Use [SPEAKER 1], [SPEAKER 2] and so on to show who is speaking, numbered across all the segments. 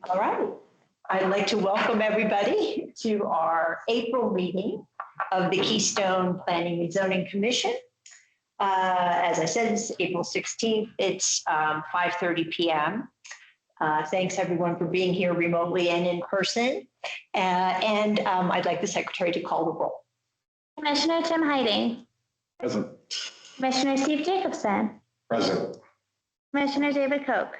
[SPEAKER 1] All right. I'd like to welcome everybody to our April meeting of the Keystone Planning and Zoning Commission. As I said, it's April 16th. It's 5:30 p.m. Thanks everyone for being here remotely and in person. And I'd like the secretary to call the roll.
[SPEAKER 2] Commissioner Tim Heidi.
[SPEAKER 3] Present.
[SPEAKER 2] Commissioner Steve Jacobson.
[SPEAKER 3] Present.
[SPEAKER 2] Commissioner David Koch.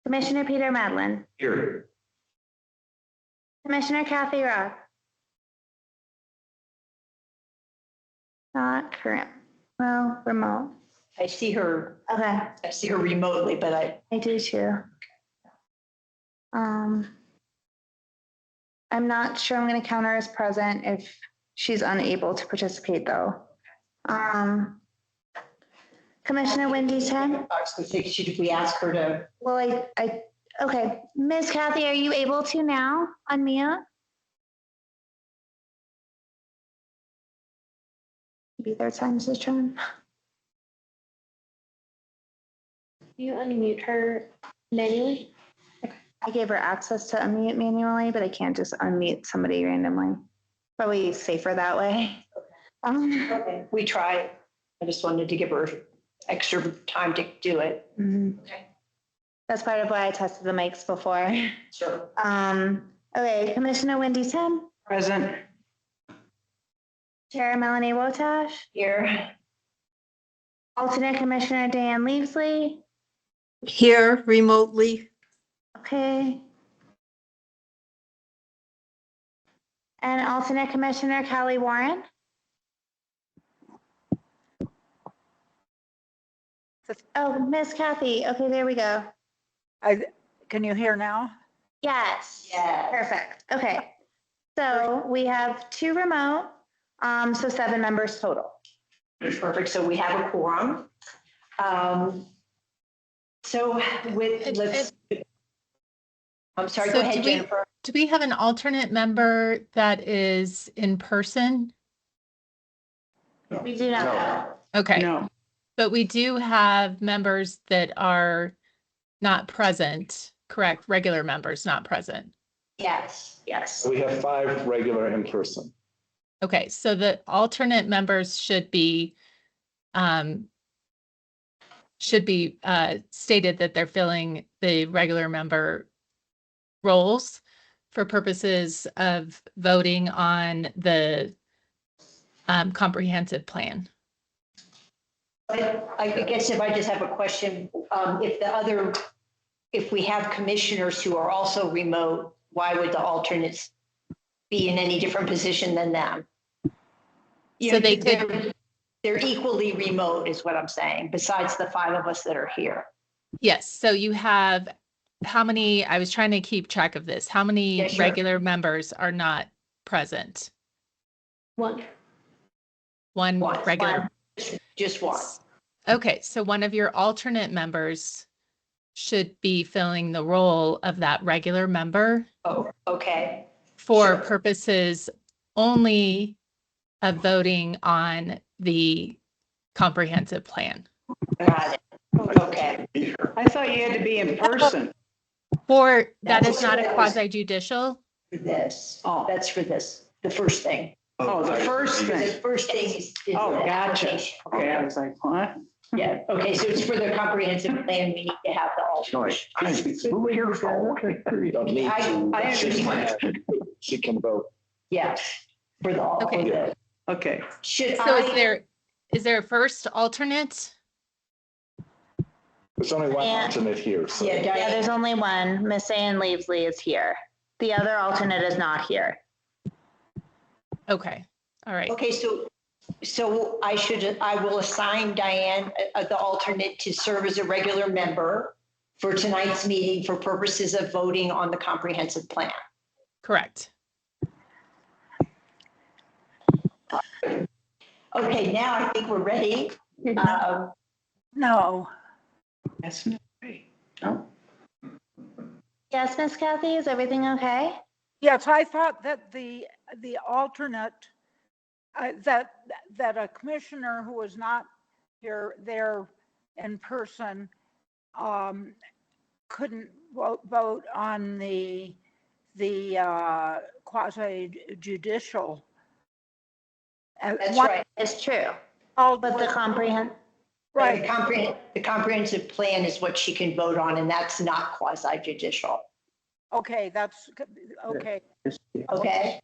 [SPEAKER 2] Commissioner Peter Madlin.
[SPEAKER 3] Here.
[SPEAKER 2] Commissioner Kathy Roth. Not current. Well, remote.
[SPEAKER 1] I see her.
[SPEAKER 2] Okay.
[SPEAKER 1] I see her remotely, but
[SPEAKER 2] I do too. I'm not sure I'm going to count her as present if she's unable to participate though. Commissioner Wendy Ten.
[SPEAKER 1] Should we ask her to?
[SPEAKER 2] Well, okay. Ms. Kathy, are you able to now unmute? Maybe third time's the charm.
[SPEAKER 4] You unmute her manually?
[SPEAKER 2] I gave her access to unmute manually, but I can't just unmute somebody randomly. Probably safer that way.
[SPEAKER 1] Okay. We tried. I just wanted to give her extra time to do it.
[SPEAKER 2] Okay. That's part of why I tested the mics before.
[SPEAKER 1] Sure.
[SPEAKER 2] Okay, Commissioner Wendy Ten.
[SPEAKER 1] Present.
[SPEAKER 2] Chair Melanie Wotash.
[SPEAKER 1] Here.
[SPEAKER 2] Alternate Commissioner Dan Leavesley.
[SPEAKER 5] Here remotely.
[SPEAKER 2] Okay. And alternate Commissioner Kelly Warren. Oh, Miss Kathy. Okay, there we go.
[SPEAKER 5] Can you hear now?
[SPEAKER 2] Yes.
[SPEAKER 1] Yes.
[SPEAKER 2] Perfect. Okay. So we have 2 remote, so 7 members total.
[SPEAKER 1] Perfect. So we have a quorum. So I'm sorry,
[SPEAKER 6] So
[SPEAKER 1] go ahead, Jennifer.
[SPEAKER 6] Do we have an alternate member that is in person?
[SPEAKER 2] We do not know.
[SPEAKER 6] Okay.
[SPEAKER 5] No.
[SPEAKER 6] But we do have members that are not present, correct? Regular members not present.
[SPEAKER 1] Yes, yes.
[SPEAKER 3] We have 5 regular in person.
[SPEAKER 6] Okay, so the alternate members should be stated that they're filling the regular member roles for purposes of voting on the comprehensive plan.
[SPEAKER 1] I guess if I just have a question, if we have commissioners who are also remote, why would the alternates be in any different position than them?
[SPEAKER 6] So they could.
[SPEAKER 1] They're equally remote is what I'm saying, besides the 5 of us that are here.
[SPEAKER 6] Yes, so you have how many, I was trying to keep track of this. How many
[SPEAKER 1] Yeah, sure.
[SPEAKER 6] regular members are not present?
[SPEAKER 4] One.
[SPEAKER 6] One
[SPEAKER 1] One.
[SPEAKER 6] regular.
[SPEAKER 1] Just one.
[SPEAKER 6] Okay, so one of your alternate members should be filling the role of that regular member
[SPEAKER 1] Oh, okay.
[SPEAKER 6] for
[SPEAKER 1] Sure.
[SPEAKER 6] purposes only of voting on the comprehensive plan.
[SPEAKER 1] Got it. Okay.
[SPEAKER 5] I thought you had to be in person.
[SPEAKER 6] For that
[SPEAKER 1] That's
[SPEAKER 6] is not a
[SPEAKER 1] what I was-
[SPEAKER 6] quasi judicial.
[SPEAKER 1] For this.
[SPEAKER 5] Oh.
[SPEAKER 1] That's for this, the first thing.
[SPEAKER 5] Oh, the first
[SPEAKER 1] The
[SPEAKER 5] thing.
[SPEAKER 1] first thing is.
[SPEAKER 5] Oh,
[SPEAKER 1] the
[SPEAKER 5] gotcha.
[SPEAKER 1] application.
[SPEAKER 5] Okay, I was like, what?
[SPEAKER 1] Yeah, okay, so it's for the comprehensive plan, we need to have the alternate.
[SPEAKER 3] You don't need
[SPEAKER 1] I understand.
[SPEAKER 3] She can vote.
[SPEAKER 1] Yeah, for the.
[SPEAKER 6] Okay.
[SPEAKER 1] for the-
[SPEAKER 5] Okay.
[SPEAKER 1] Should
[SPEAKER 6] So
[SPEAKER 1] I?
[SPEAKER 6] is there a first alternate?
[SPEAKER 3] There's only one
[SPEAKER 2] Yeah.
[SPEAKER 3] alternate here. So.
[SPEAKER 1] Yeah,
[SPEAKER 2] Yeah,
[SPEAKER 1] Diane,
[SPEAKER 2] there's only one. Miss Ann Leavesley is here. The other alternate is not here.
[SPEAKER 6] Okay, all right.
[SPEAKER 1] okay, so I will assign Diane, the alternate, to serve as a regular member for tonight's meeting for purposes of voting on the comprehensive plan.
[SPEAKER 6] Correct.
[SPEAKER 1] Okay, now I think we're ready.
[SPEAKER 5] No. That's not right.
[SPEAKER 1] Oh,
[SPEAKER 2] Yes, Miss Kathy, is everything okay?
[SPEAKER 7] Yes, I thought that the alternate, that a commissioner who was not there in person couldn't vote on the quasi judicial.
[SPEAKER 1] That's right.
[SPEAKER 2] It's true.
[SPEAKER 7] But
[SPEAKER 2] But the comprehend,
[SPEAKER 7] right,
[SPEAKER 1] The comprehensive plan is what she can vote on, and that's not quasi judicial.
[SPEAKER 7] okay, that's, okay.
[SPEAKER 1] Okay?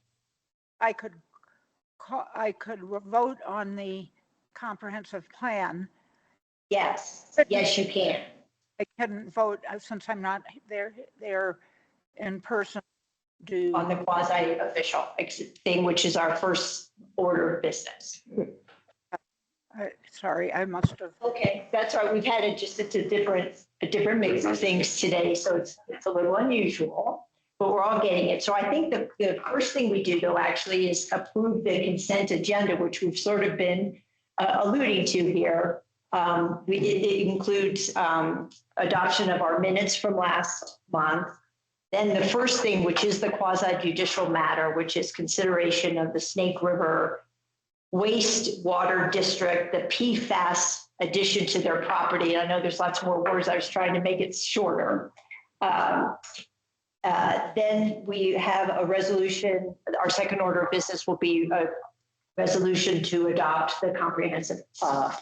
[SPEAKER 7] I could vote on the comprehensive plan.
[SPEAKER 1] Yes, yes, you can.
[SPEAKER 7] I couldn't vote since I'm not there in person. Do
[SPEAKER 1] On the quasi official thing, which is our first order of business.
[SPEAKER 7] sorry, I must have.
[SPEAKER 1] Okay, that's right. We've had it's a different mix of things today, so it's a little unusual, but we're all getting it. So I think the first thing we do though actually is approve the consent agenda, which we've sort of been alluding to here. It includes adoption of our minutes from last month. Then the first thing, which is the quasi judicial matter, which is consideration of the Snake River wastewater district, the PFAS addition to their property. And I know there's lots more words. I was trying to make it shorter. Then we have a resolution. Our second order of business will be a resolution to adopt the comprehensive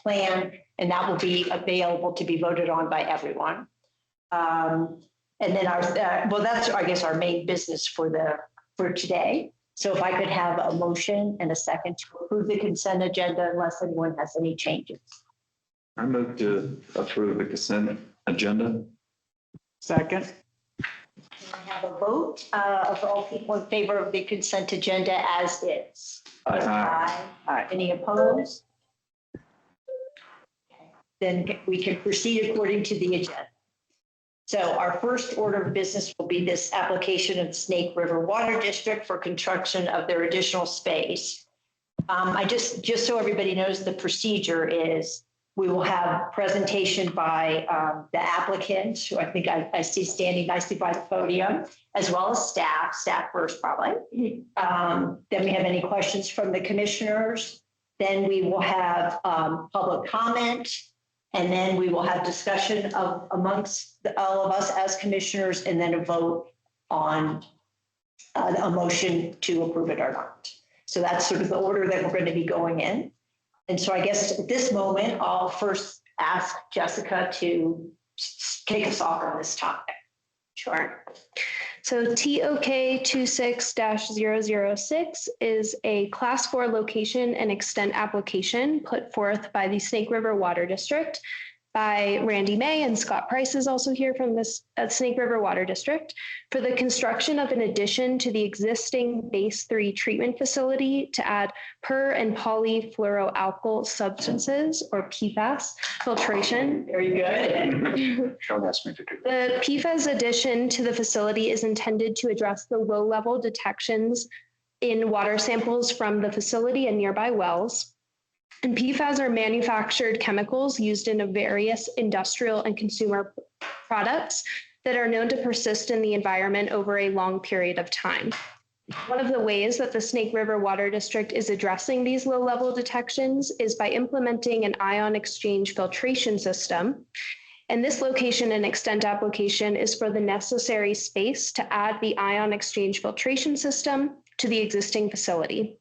[SPEAKER 1] plan, and that will be available to be voted on by everyone. And then well, that's, I guess, our main business for today. So if I could have a motion and a second to approve the consent agenda unless anyone has any changes.
[SPEAKER 8] I move to approve the consent agenda.
[SPEAKER 5] Second.
[SPEAKER 1] Can I have a vote of all people in favor of the consent agenda as is?
[SPEAKER 8] Aye.
[SPEAKER 5] Aye.
[SPEAKER 1] Any opposed? Okay. Then we can proceed according to the agenda. So our first order of business will be this application of Snake River Water District for construction of their additional space. I just so everybody knows, the procedure is we will have presentation by the applicant, who I think I see standing nicely by the podium, as well as staff first probably. Then we have any questions from the commissioners. Then we will have public comment. And then we will have discussion amongst all of us as commissioners, and then a vote on a motion to approve it or not. So that's sort of the order that we're going to be going in. And so I guess at this moment, I'll first ask Jessica to take us off on this topic.
[SPEAKER 4] Sure. So TOK 26-006 is a class 4 location and extent application put forth by the Snake River Water District by Randy May, and Scott Price is also here from this Snake River Water District, for the construction of an addition to the existing base 3 treatment facility to add per and polyfluoroalkyl substances, or PFAS, filtration.
[SPEAKER 1] Very good.
[SPEAKER 3] Don't ask me to do that.
[SPEAKER 4] The PFAS addition to the facility is intended to address the low-level detections in water samples from the facility and nearby wells. And PFAS are manufactured chemicals used in various industrial and consumer products that are known to persist in the environment over a long period of time. One of the ways that the Snake River Water District is addressing these low-level detections is by implementing an ion exchange filtration system. And this location and extent application is for the necessary space to add the ion exchange filtration system to the existing facility.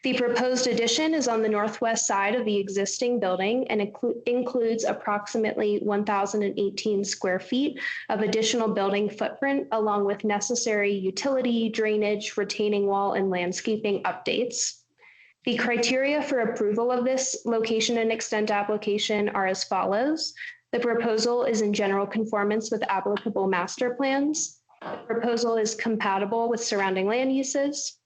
[SPEAKER 4] The proposed addition is on the northwest side of the existing building and includes approximately 1,018 square feet of additional building footprint, along with necessary utility, drainage, retaining wall, and landscaping updates. The criteria for approval of this location and extent application are as follows. The proposal is in general conformance with applicable master plans. The proposal is compatible with surrounding land uses.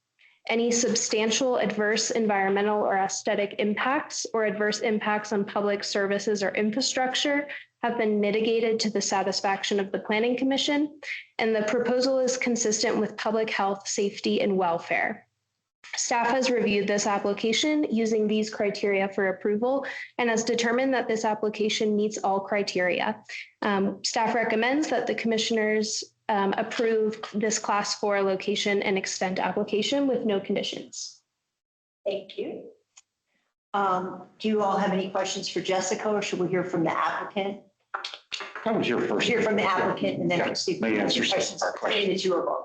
[SPEAKER 4] Any substantial adverse environmental or aesthetic impacts or adverse impacts on public services or infrastructure have been mitigated to the satisfaction of the Planning Commission, and the proposal is consistent with public health, safety, and welfare. Staff has reviewed this application using these criteria for approval and has determined that this application meets all criteria. Staff recommends that the commissioners approve this class 4 location and extent application with no conditions.
[SPEAKER 1] Thank you. Do you all have any questions for Jessica, or should we hear from the applicant?
[SPEAKER 9] Come here first.
[SPEAKER 1] hear from the applicant and then
[SPEAKER 9] Yeah,
[SPEAKER 1] see if
[SPEAKER 9] may
[SPEAKER 1] you have
[SPEAKER 9] answer
[SPEAKER 1] any
[SPEAKER 9] some
[SPEAKER 1] questions.
[SPEAKER 9] of our questions.
[SPEAKER 1] Between the two of them.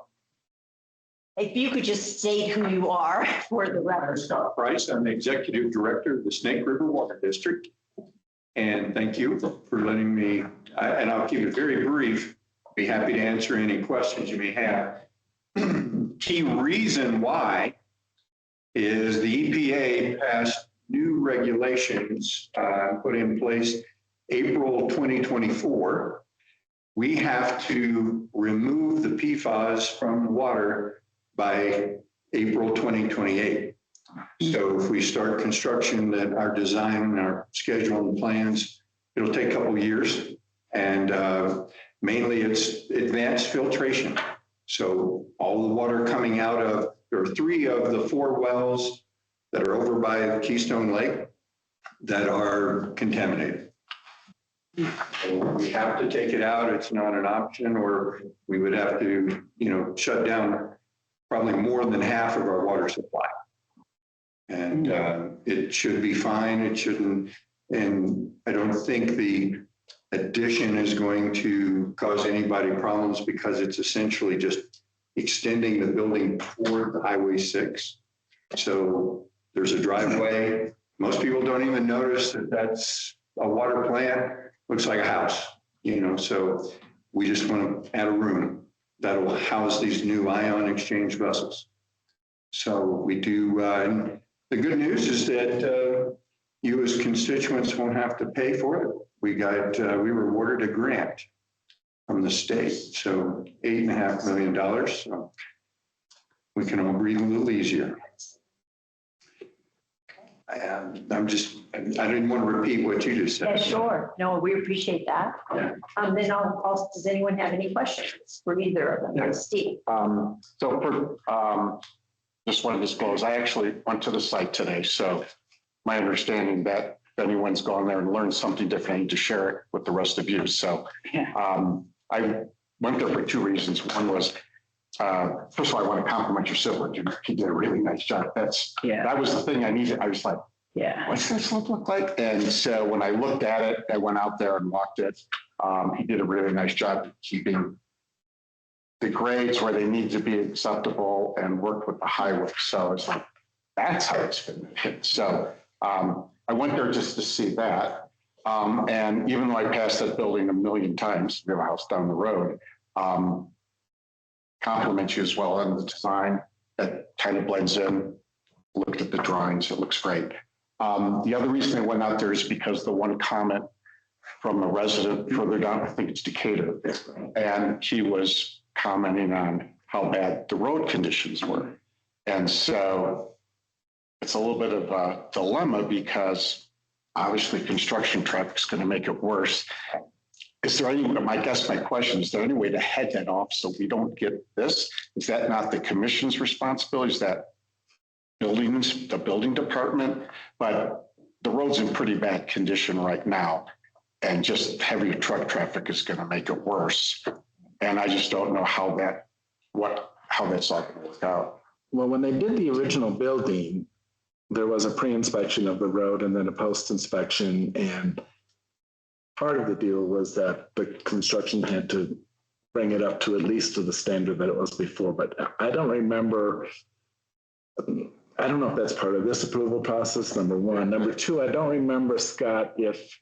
[SPEAKER 1] If you could just state who you are for the record.
[SPEAKER 8] Scott Price, I'm the Executive Director of the Snake River Water District. And thank you for letting me, and I'll keep it very brief, be happy to answer any questions you may have. Key reason why is the EPA passed new regulations put in place April 2024. We have to remove the PFAS from the water by April 2028. So if we start construction, that our design and our schedule and plans, it'll take a couple of years. And mainly it's advanced filtration. So all the water coming out of, there are 3 of the 4 wells that are over by Keystone Lake that are contaminated. So we have to take it out. It's not an option, or we would have to, shut down probably more than half of our water supply. And it should be fine. It shouldn't, and I don't think the addition is going to cause anybody problems because it's essentially just extending the building toward Highway 6. So there's a driveway. Most people don't even notice that that's a water plant. Looks like a house, so we just want to add a room that will house these new ion exchange vessels. So we do, and the good news is that you as constituents won't have to pay for it. We were awarded a grant from the state, so $8.5 million. So we can all breathe a little easier. I didn't want to repeat what you just said.
[SPEAKER 1] Yeah, sure. No, we appreciate that.
[SPEAKER 8] Yeah.
[SPEAKER 1] Then does anyone have any questions for either of them?
[SPEAKER 9] Yeah.
[SPEAKER 1] Steve?
[SPEAKER 9] Just want to disclose, I actually went to the site today. So my understanding that if anyone's gone there and learned something different, I need to share it with the rest of you. So I went there for 2 reasons. One was, first of all, I want to compliment your sister. He did a really nice job. That was the thing I needed. I was like, what's this look like? And so when I looked at it, I went out there and walked it. He did a really nice job of keeping the grades where they need to be acceptable and worked with the highway. So it's like, that's how it's been hit. So I went there just to see that. And even though I passed that building a million times, we have a house down the road, compliment you as well on the design. That kind of blends in. Looked at the drawings, it looks great. The other reason I went out there is because the one comment from a resident further down, I think it's Decatur, and he was commenting on how bad the road conditions were. And so it's a little bit of a dilemma because obviously construction traffic is going to make it worse. Is there any, my question, is there any way to head that off so we don't get this? Is that not the commission's responsibility? Is that the building department? But the road's in pretty bad condition right now. And just heavy truck traffic is going to make it worse. And I just don't know how that's all going to work out.
[SPEAKER 3] Well, when they did the original building, there was a pre-inspection of the road and then a post-inspection. And part of the deal was that the construction had to bring it up to at least to the standard that it was before. But I don't remember, I don't know if that's part of this approval process, number one. Number two, I don't remember, Scott, if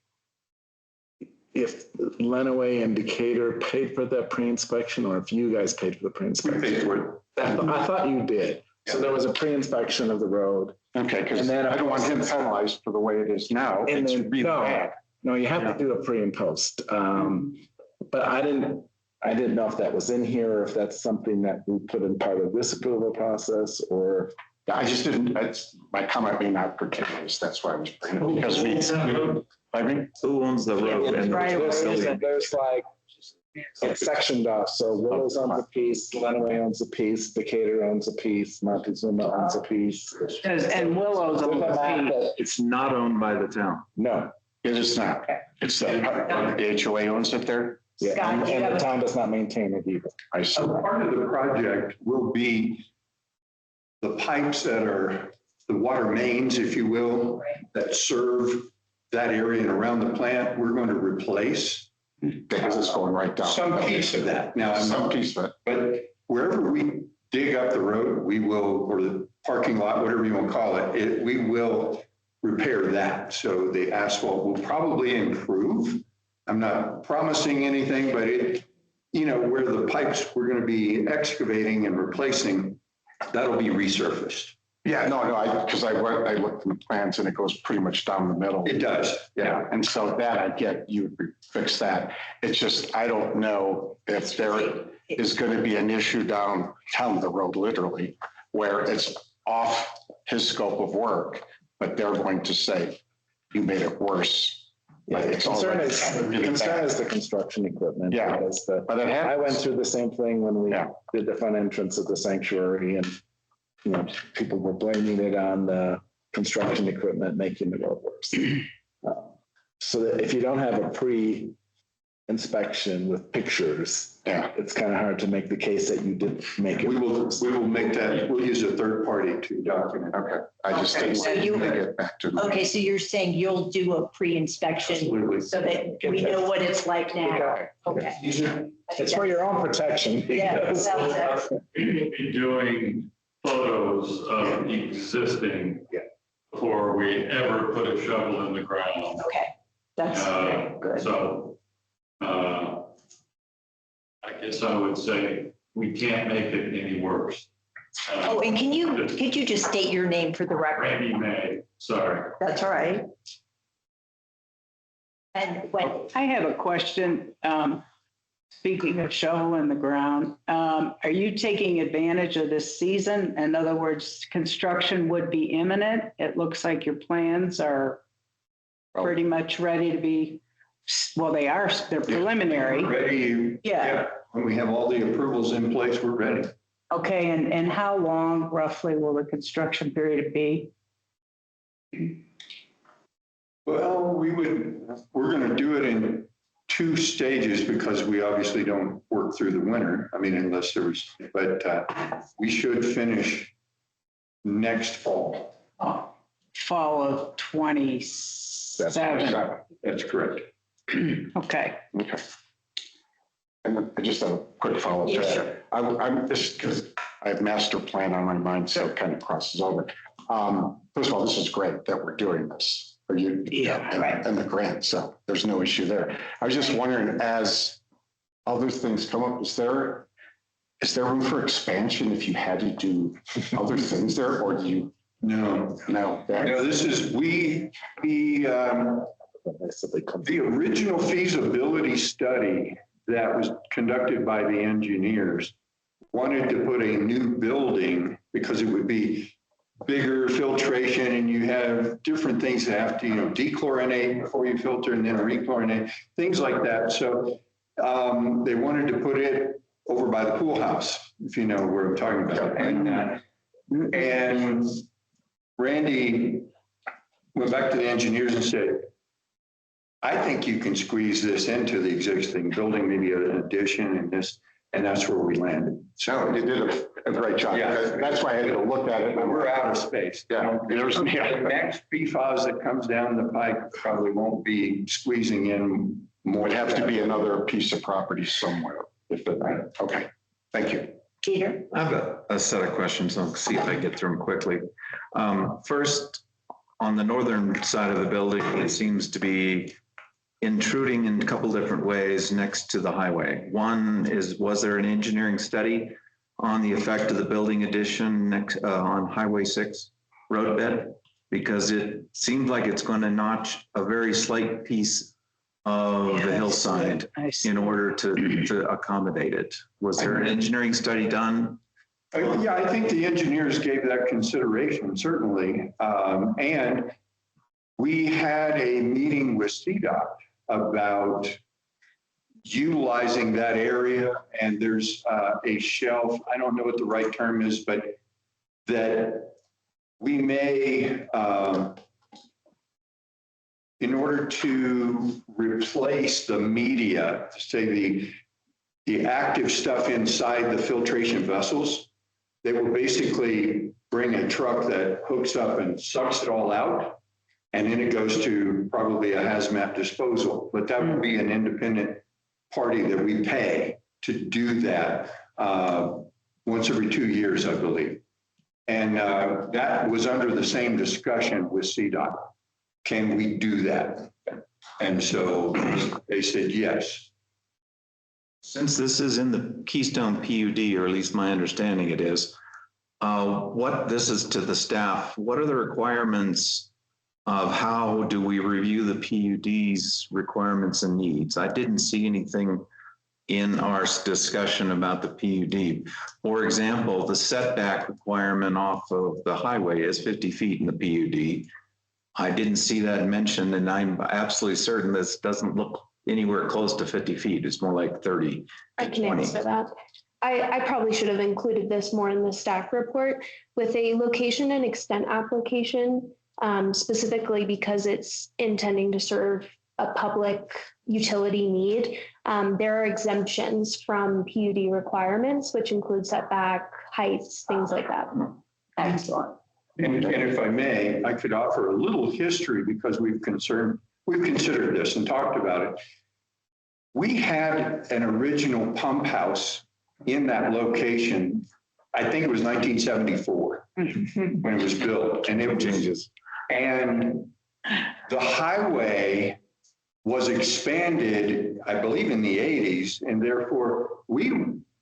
[SPEAKER 3] Lenawee and Decatur paid for that pre-inspection or if you guys paid for the pre-inspection.
[SPEAKER 8] We paid for it.
[SPEAKER 3] I thought you did. So there was a pre-inspection of the road.
[SPEAKER 9] Okay, because I don't want him penalized for the way it is now.
[SPEAKER 3] And
[SPEAKER 9] It's
[SPEAKER 3] then,
[SPEAKER 9] really bad.
[SPEAKER 3] no, you have to do a pre and post. But I didn't know if that was in here or if that's something that we put in part of this approval process or.
[SPEAKER 9] I just didn't, my comment may not pertain to this. That's why I was bringing it because
[SPEAKER 8] Who owns the road? And
[SPEAKER 3] There's like, it's sectioned off. So Willows owns a piece, Lenawee owns a piece, Decatur owns a piece, Montezuma owns a piece.
[SPEAKER 5] And Willow's on the piece.
[SPEAKER 8] it's not owned by the town.
[SPEAKER 3] No,
[SPEAKER 9] it is not. It's the HOA owns it there.
[SPEAKER 3] yeah,
[SPEAKER 1] Scott, do you
[SPEAKER 3] and
[SPEAKER 1] have
[SPEAKER 3] the
[SPEAKER 1] a-
[SPEAKER 3] town does not maintain it either.
[SPEAKER 9] I see.
[SPEAKER 8] Part of the project will be the pipes that are the water mains, if you will, that serve that area and around the plant, we're going to replace.
[SPEAKER 9] because it's going right down.
[SPEAKER 8] Some piece of that. Now,
[SPEAKER 9] Some piece of it.
[SPEAKER 8] but wherever we dig up the road, we will, or the parking lot, whatever you want to call it, we will repair that. So the asphalt will probably improve. I'm not promising anything, but it, you know, where the pipes we're going to be excavating and replacing, that'll be resurfaced.
[SPEAKER 9] Yeah, no, because I looked in the plans and it goes pretty much down the middle.
[SPEAKER 8] It does.
[SPEAKER 9] Yeah, and so that I get, you would fix that. It's just, I don't know if there is going to be an issue down the road, literally, where it's off his scope of work, but they're going to say, you made it worse.
[SPEAKER 3] Yeah, the
[SPEAKER 9] It's
[SPEAKER 3] concern
[SPEAKER 9] already
[SPEAKER 3] is,
[SPEAKER 9] really
[SPEAKER 3] the concern
[SPEAKER 9] bad.
[SPEAKER 3] is the construction equipment.
[SPEAKER 9] Yeah,
[SPEAKER 3] because
[SPEAKER 9] but it
[SPEAKER 3] I went
[SPEAKER 9] happens.
[SPEAKER 3] through the same thing when we
[SPEAKER 9] Yeah.
[SPEAKER 3] did the front entrance of the sanctuary, and, you know, people were blaming it on the construction equipment making the road worse. So that if you don't have a pre-inspection with pictures,
[SPEAKER 9] Yeah.
[SPEAKER 3] it's kind of hard to make the case that you did make it.
[SPEAKER 8] We will make that, we'll use a third party to document.
[SPEAKER 9] Okay, I just
[SPEAKER 1] Okay,
[SPEAKER 9] didn't
[SPEAKER 1] so
[SPEAKER 9] want
[SPEAKER 1] you-
[SPEAKER 9] to get back to.
[SPEAKER 1] Okay, so you're saying you'll do a pre-inspection
[SPEAKER 8] Absolutely.
[SPEAKER 1] so that we know what it's like now? Okay.
[SPEAKER 3] It's for your own protection.
[SPEAKER 1] Yeah,
[SPEAKER 3] because-
[SPEAKER 10] We'd be doing photos of existing before we ever put a shovel in the ground.
[SPEAKER 1] Okay, that's good.
[SPEAKER 10] So I guess I would say we can't make it any worse.
[SPEAKER 1] Oh, and could you just state your name for the record?
[SPEAKER 10] Randy May, sorry.
[SPEAKER 1] That's all right. And when,
[SPEAKER 5] I have a question. Speaking of shovel in the ground, are you taking advantage of this season? In other words, construction would be imminent. It looks like your plans are pretty much ready to be, well, they're preliminary.
[SPEAKER 8] Ready.
[SPEAKER 5] Yeah.
[SPEAKER 8] When we have all the approvals in place, we're ready.
[SPEAKER 5] Okay, and how long roughly will the construction period be?
[SPEAKER 8] Well, we're going to do it in 2 stages because we obviously don't work through the winter. I mean, unless there was, but we should finish next fall.
[SPEAKER 5] Fall of 27.
[SPEAKER 8] That's correct.
[SPEAKER 5] Okay.
[SPEAKER 9] Okay. And I just have a quick follow-up.
[SPEAKER 1] Yeah,
[SPEAKER 9] to
[SPEAKER 1] sure.
[SPEAKER 9] that. I'm just, because I have master plan on my mind, so it kind of crosses over. First of all, this is great that we're doing this. For you,
[SPEAKER 5] Yeah,
[SPEAKER 1] right.
[SPEAKER 9] and the grant, so there's no issue there. I was just wondering, as other things come up, is there room for expansion if you had to do other things there, or do you?
[SPEAKER 8] No,
[SPEAKER 9] No.
[SPEAKER 8] this is, the original feasibility study that was conducted by the engineers wanted to put a new building because it would be bigger filtration and you have different things that have to, dechlorinate before you filter and then rechlorinate, things like that. So they wanted to put it over by the pool house, if you know where I'm talking about. And Randy went back to the engineers and said, I think you can squeeze this into the existing building, maybe an addition and this, and that's where we landed.
[SPEAKER 9] So you did a great job.
[SPEAKER 8] Yeah.
[SPEAKER 9] That's why I had to look at it.
[SPEAKER 8] But we're out of space.
[SPEAKER 9] Yeah.
[SPEAKER 8] The next PFAS that comes down the pipe probably won't be squeezing in more.
[SPEAKER 9] Would have to be another piece of property somewhere. Okay, thank you.
[SPEAKER 1] Peter?
[SPEAKER 11] I have a set of questions. I'll see if I get through them quickly. First, on the northern side of the building, it seems to be intruding in a couple different ways next to the highway. One is, was there an engineering study on the effect of the building addition next on Highway 6 roadbed? Because it seems like it's going to notch a very slight piece of the hillside in order to accommodate it. Was there an engineering study done?
[SPEAKER 8] Yeah, I think the engineers gave that consideration, certainly. And we had a meeting with CDOT about utilizing that area. And there's a shelf, I don't know what the right term is, but that we may, in order to replace the media, say the active stuff inside the filtration vessels, they will basically bring a truck that hooks up and sucks it all out. And then it goes to probably a hazmat disposal, but that would be an independent party that we pay to do that once every 2 years, I believe. And that was under the same discussion with CDOT. Can we do that? And so they said yes.
[SPEAKER 11] Since this is in the Keystone PUD, or at least my understanding it is, this is to the staff, what are the requirements of how do we review the PUD's requirements and needs? I didn't see anything in our discussion about the PUD. For example, the setback requirement off of the highway is 50 feet in the PUD. I didn't see that mentioned, and I'm absolutely certain this doesn't look anywhere close to 50 feet. It's more like 30.
[SPEAKER 4] I can answer that. I probably should have included this more in the staff report with a location and extent application, specifically because it's intending to serve a public utility need. There are exemptions from PUD requirements, which include setback, heights, things like that.
[SPEAKER 1] Excellent.
[SPEAKER 8] And if I may, I could offer a little history because we've considered this and talked about it. We had an original pump house in that location. I think it was 1974 when it was built, and it changes. And the highway was expanded, I believe, in the 80s, and therefore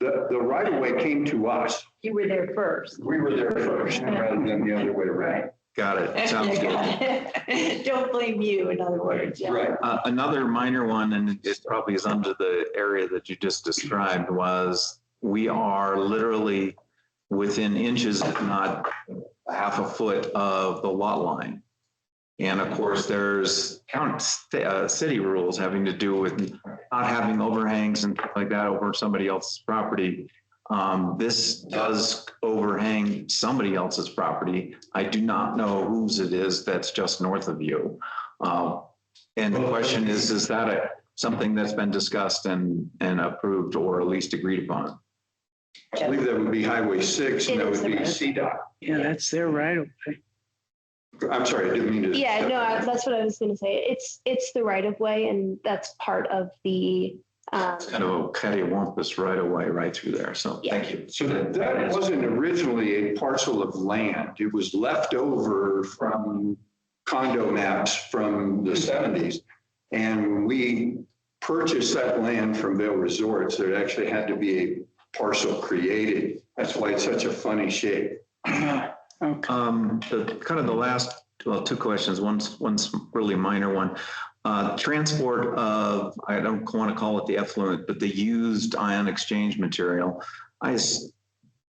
[SPEAKER 8] the right of way came to us.
[SPEAKER 1] You were there first.
[SPEAKER 8] We were there first rather than the other way around.
[SPEAKER 11] Got it. Sounds good.
[SPEAKER 1] Don't blame you, in other words. Yeah.
[SPEAKER 8] Right.
[SPEAKER 11] Another minor one, and it probably is under the area that you just described, was we are literally within inches, if not half a foot of the lot line. And of course, there's city rules having to do with not having overhangs and things like that over somebody else's property. This does overhang somebody else's property. I do not know whose it is that's just north of you. And the question is that something that's been discussed and approved or at least agreed upon?
[SPEAKER 8] I believe that would be Highway 6, and that would be CDOT.
[SPEAKER 5] Yeah, that's their right of way.
[SPEAKER 8] I'm sorry, I didn't mean to.
[SPEAKER 4] Yeah, no, that's what I was going to say. It's the right of way, and that's part of the.
[SPEAKER 11] It's kind of a cattywampus right away right through there. So thank you.
[SPEAKER 8] So that wasn't originally a parcel of land. It was left over from condo maps from the 70s. And we purchased that land from Vail Resorts. There actually had to be a parcel created. That's why it's such a funny shape.
[SPEAKER 5] Okay.
[SPEAKER 11] The last, well, two questions. One's really minor one. Transport of, I don't want to call it the effluent, but the used ion exchange material.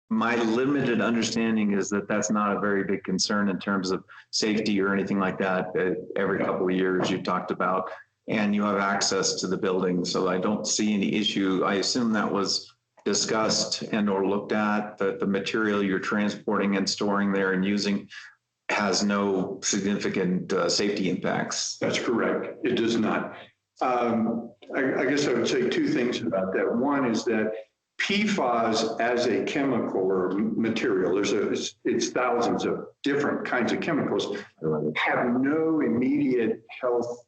[SPEAKER 11] My limited understanding is that that's not a very big concern in terms of safety or anything like that. Every couple of years you talked about, and you have access to the building. So I don't see any issue. I assume that was discussed and or looked at, that the material you're transporting and storing there and using has no significant safety impacts.
[SPEAKER 8] That's correct. It does not. I guess I would say two things about that. One is that PFAS as a chemical or material, it's thousands of different kinds of chemicals, have no immediate health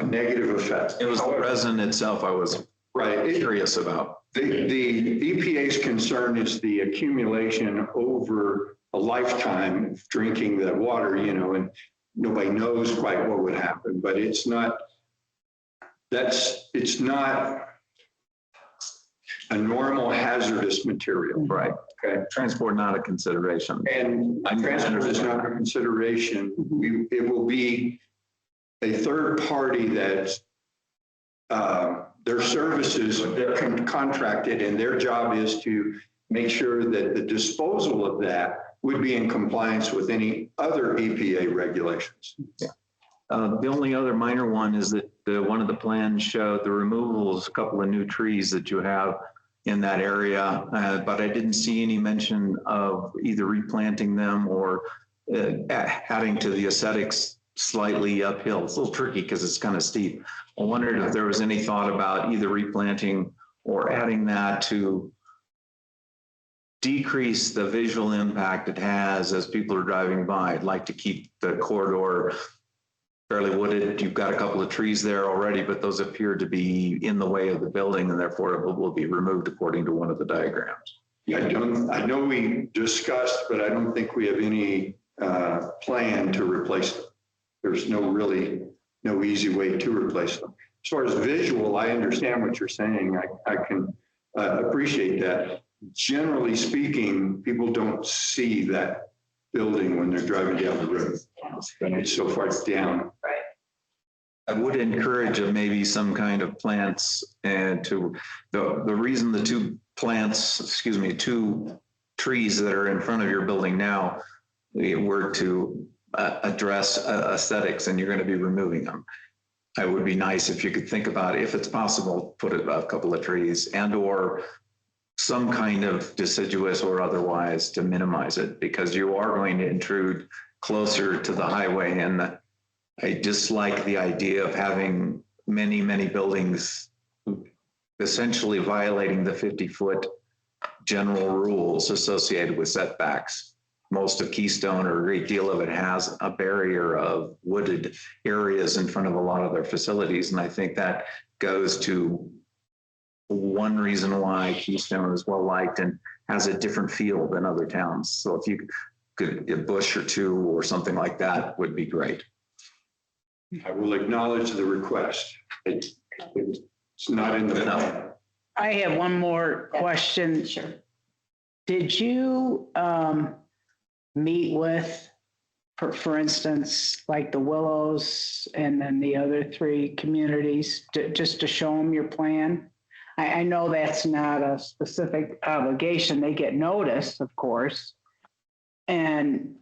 [SPEAKER 8] negative effects.
[SPEAKER 11] It was the resin itself I was curious about.
[SPEAKER 8] The EPA's concern is the accumulation over a lifetime of drinking the water, and nobody knows quite what would happen, but it's not a normal hazardous material.
[SPEAKER 11] Right.
[SPEAKER 8] Okay.
[SPEAKER 11] Transport not a consideration.
[SPEAKER 8] And transport is not a consideration. It will be a third party that their services, they're contracted, and their job is to make sure that the disposal of that would be in compliance with any other EPA regulations.
[SPEAKER 11] Yeah. The only other minor one is that one of the plans showed the removal of a couple of new trees that you have in that area, but I didn't see any mention of either replanting them or adding to the aesthetics slightly uphill. It's a little tricky because it's kind of steep. I wondered if there was any thought about either replanting or adding that to decrease the visual impact it has as people are driving by. I'd like to keep the corridor fairly wooded. You've got a couple of trees there already, but those appear to be in the way of the building and therefore it will be removed according to one of the diagrams.
[SPEAKER 8] Yeah, I know we discussed, but I don't think we have any plan to replace them. There's no easy way to replace them. As far as visual, I understand what you're saying. I can appreciate that. Generally speaking, people don't see that building when they're driving down the road. It's so far down.
[SPEAKER 11] I would encourage maybe some kind of plants and the reason the two trees that are in front of your building now were to address aesthetics and you're going to be removing them. It would be nice if you could think about, if it's possible, put a couple of trees and or some kind of deciduous or otherwise to minimize it, because you are going to intrude closer to the highway. And I dislike the idea of having many buildings essentially violating the 50-foot general rules associated with setbacks. Most of Keystone, or a great deal of it, has a barrier of wooded areas in front of a lot of their facilities. And I think that goes to one reason why Keystone is well liked and has a different feel than other towns. So if you could, a bush or two or something like that would be great.
[SPEAKER 8] I will acknowledge the request. It's not in the plan.
[SPEAKER 5] I have one more question.
[SPEAKER 1] Sure.
[SPEAKER 5] Did you meet with, for instance, like the Willows and then the other three communities just to show them your plan? I know that's not a specific obligation. They get notice, of course, and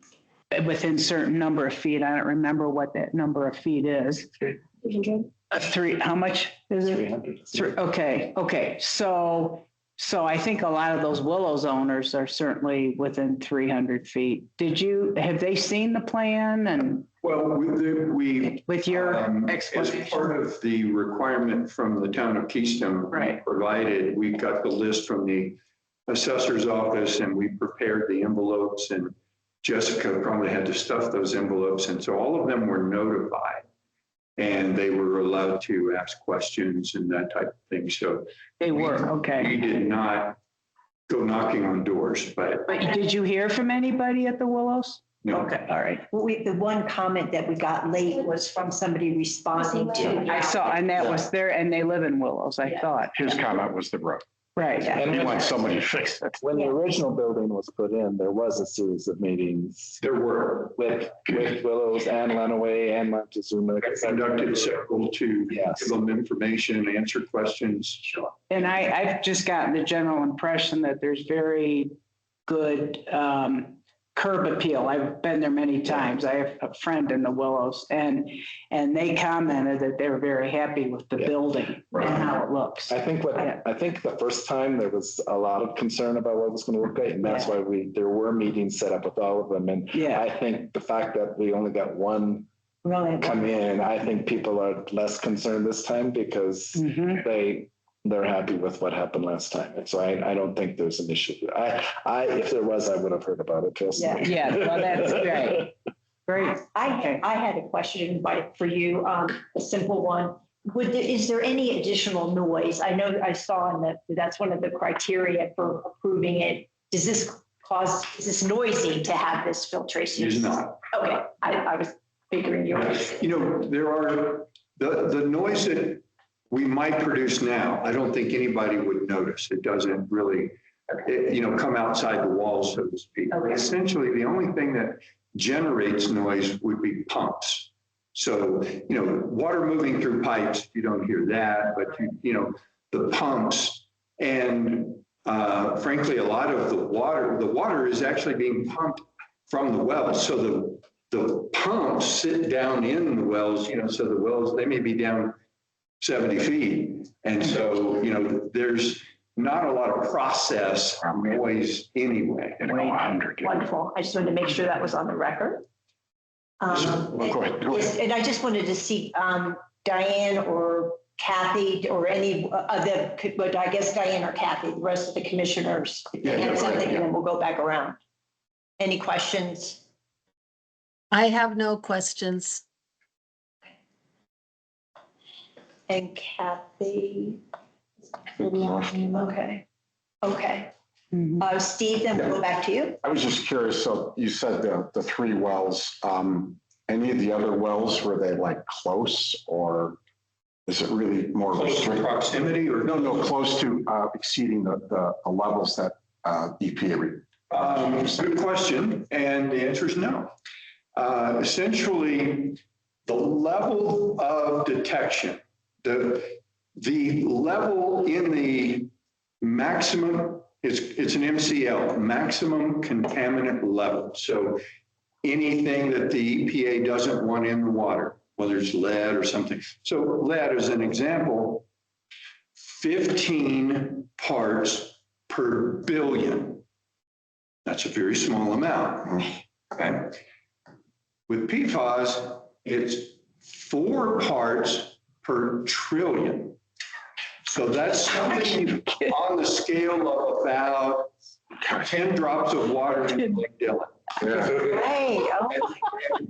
[SPEAKER 5] within certain number of feet. I don't remember what that number of feet is.
[SPEAKER 1] 300.
[SPEAKER 5] How much is it?
[SPEAKER 3] 300.
[SPEAKER 5] Okay. So I think a lot of those Willows owners are certainly within 300 feet. Have they seen the plan? And
[SPEAKER 8] Well, we
[SPEAKER 5] with your
[SPEAKER 8] as
[SPEAKER 5] explanation,
[SPEAKER 8] part of the requirement from the town of Keystone,
[SPEAKER 5] Right.
[SPEAKER 8] provided, we got the list from the assessor's office and we prepared the envelopes, and Jessica probably had to stuff those envelopes. And so all of them were notified and they were allowed to ask questions and that type of thing. So
[SPEAKER 5] they were, okay.
[SPEAKER 8] we did not go knocking on doors, but
[SPEAKER 5] But did you hear from anybody at the Willows?
[SPEAKER 8] no.
[SPEAKER 5] Okay, all right.
[SPEAKER 1] The one comment that we got late was from somebody responding to.
[SPEAKER 5] I saw, and that was there, and they live in Willows, I thought.
[SPEAKER 9] His comment was the road.
[SPEAKER 5] Right.
[SPEAKER 9] And he wants somebody to fix it.
[SPEAKER 3] When the original building was put in, there was a series of meetings
[SPEAKER 8] There were.
[SPEAKER 3] with Willows and Lenawee and Montezuma.
[SPEAKER 8] I conducted several to
[SPEAKER 3] Yes.
[SPEAKER 8] give them information, answer questions. Sure.
[SPEAKER 5] And I've just gotten the general impression that there's very good curb appeal. I've been there many times. I have a friend in the Willows, and they commented that they were very happy with the building and how it looks.
[SPEAKER 3] I think the first time there was a lot of concern about what was going to look like, and that's why there were meetings set up with all of them. And I think the fact that we only got one come in, I think people are less concerned this time because they're happy with what happened last time. And so I don't think there's an issue. If there was, I would have heard about it. Trust me.
[SPEAKER 5] Yeah, well, that's great. Great.
[SPEAKER 1] I had a question for you, a simple one. Is there any additional noise? I know I saw that's one of the criteria for approving it. Is this noisy to have this filtration?
[SPEAKER 8] It is not.
[SPEAKER 1] Okay, I was figuring you were.
[SPEAKER 8] You know, there are the noise that we might produce now, I don't think anybody would notice. It doesn't really, come outside the walls, so to speak.
[SPEAKER 1] Okay.
[SPEAKER 8] Essentially, the only thing that generates noise would be pumps. So, water moving through pipes, you don't hear that, but the pumps and frankly, a lot of the water is actually being pumped from the wells. So the pumps sit down in the wells, so the wells, they may be down 70 feet. And so, there's not a lot of process noise anyway.
[SPEAKER 1] Wonderful. I just wanted to make sure that was on the record.
[SPEAKER 9] Go ahead.
[SPEAKER 1] And I just wanted to see Diane or Kathy or any other, but I guess Diane or Kathy, the rest of the commissioners. If they have something, and then we'll go back around. Any questions?
[SPEAKER 12] I have no questions.
[SPEAKER 1] And Kathy. Okay. Okay. Steve, then we'll go back to you.
[SPEAKER 9] I was just curious, so you said the three wells, any of the other wells, were they like close, or is it really more
[SPEAKER 8] Close to
[SPEAKER 9] restricted?
[SPEAKER 8] proximity or?
[SPEAKER 9] No, close to exceeding the levels that EPA.
[SPEAKER 8] Good question, and the answer is no. Essentially, the level of detection, the level in the maximum, it's an MCL, maximum contaminant level. So anything that the EPA doesn't want in the water, whether it's lead or something. So lead, as an example, 15 parts per billion. That's a very small amount. Okay. With PFAS, it's 4 parts per trillion. So that's something on the scale of about 10 drops of water in Lake Dillon.
[SPEAKER 1] Right. Oh.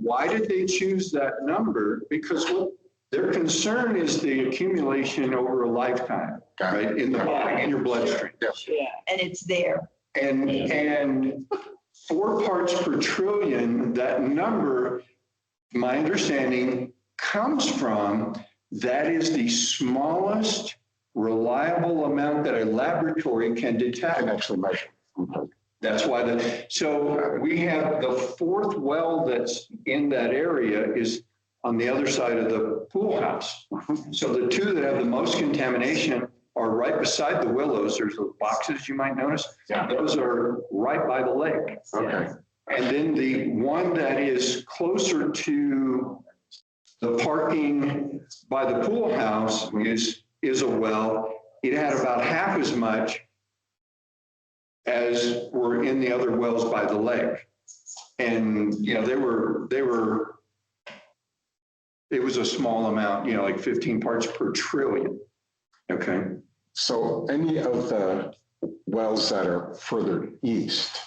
[SPEAKER 8] Why did they choose that number? Because what their concern is the accumulation over a lifetime, right? In the body, in your bloodstream.
[SPEAKER 1] Yeah, and it's there.
[SPEAKER 8] And 4 parts per trillion, that number, my understanding, comes from, that is the smallest reliable amount that a laboratory can detect.
[SPEAKER 9] Can actually measure.
[SPEAKER 8] That's why so we have the 4th well that's in that area is on the other side of the pool house. So the 2 that have the most contamination are right beside the willows. There's those boxes you might notice.
[SPEAKER 9] Yeah.
[SPEAKER 8] Those are right by the lake.
[SPEAKER 9] Okay.
[SPEAKER 8] And then the one that is closer to the parking by the pool house is a well. It had about half as much as were in the other wells by the lake. And, you know, it was a small amount, you know, like 15 parts per trillion. Okay.
[SPEAKER 9] So any of the wells that are further east,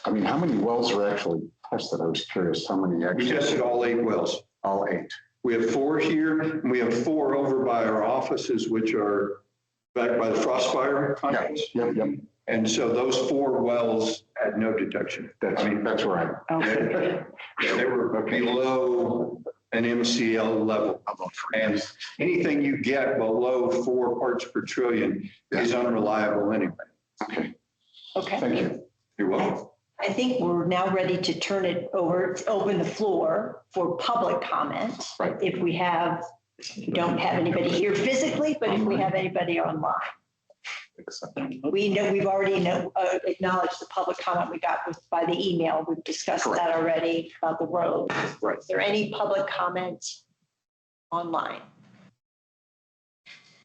[SPEAKER 9] I mean, how many wells are actually tested? I was curious how many
[SPEAKER 8] We
[SPEAKER 9] actually.
[SPEAKER 8] tested all 8 wells.
[SPEAKER 9] All 8.
[SPEAKER 8] We have 4 here, and we have 4 over by our offices, which are back by the Frostfire complex.
[SPEAKER 9] Yep.
[SPEAKER 8] And so those 4 wells had no detection.
[SPEAKER 9] That's right.
[SPEAKER 5] Okay.
[SPEAKER 8] They were below an MCL level. And anything you get below 4 parts per trillion is unreliable anyway.
[SPEAKER 9] Okay.
[SPEAKER 1] Okay.
[SPEAKER 9] Thank you.
[SPEAKER 8] You're welcome.
[SPEAKER 1] I think we're now ready to turn it over, to open the floor for public comment.
[SPEAKER 9] Right.
[SPEAKER 1] If we don't have anybody here physically, but if we have anybody online. We know, we've already acknowledged the public comment we got by the email. We've discussed that already about the road.
[SPEAKER 9] Right.
[SPEAKER 1] Is there any public comment online?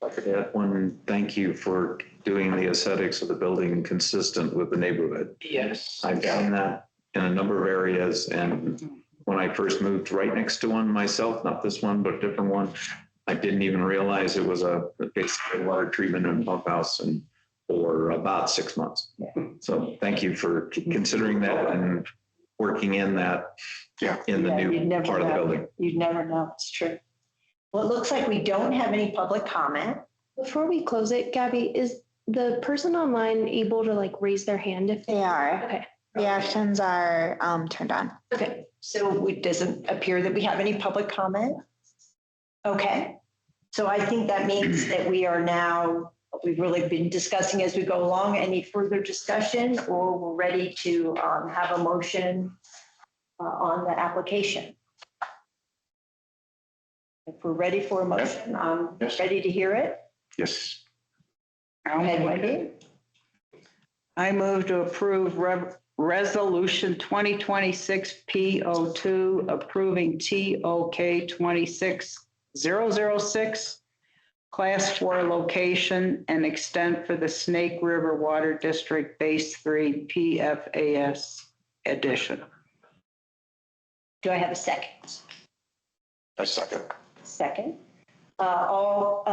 [SPEAKER 11] I could add one thank you for doing the aesthetics of the building consistent with the neighborhood.
[SPEAKER 5] Yes.
[SPEAKER 11] I've done that in a number of areas, and when I first moved right next to one myself, not this one, but a different one, I didn't even realize it was basically a water treatment and pump house, and for about 6 months. So thank you for considering that and working in that in the new part of the building.
[SPEAKER 1] You'd never know. It's true. Well, it looks like we don't have any public comment.
[SPEAKER 4] Before we close it, Gabby, is the person online able to like raise their hand if
[SPEAKER 2] They are.
[SPEAKER 4] Okay.
[SPEAKER 2] Reactions are turned on.
[SPEAKER 1] Okay, so it doesn't appear that we have any public comment. Okay, so I think that means that we've really been discussing as we go along. Any further discussion, or we're ready to have a motion on the application? If we're ready for a motion, I'm ready to hear it.
[SPEAKER 9] Yes.
[SPEAKER 1] Go ahead, Wendy.
[SPEAKER 5] I move to approve Resolution 2026 P02 approving TOK 26006 Class 4 location and extent for the Snake River Water District Base 3 PFAS addition.
[SPEAKER 1] Do I have a second?
[SPEAKER 9] A second.
[SPEAKER 1] Second. All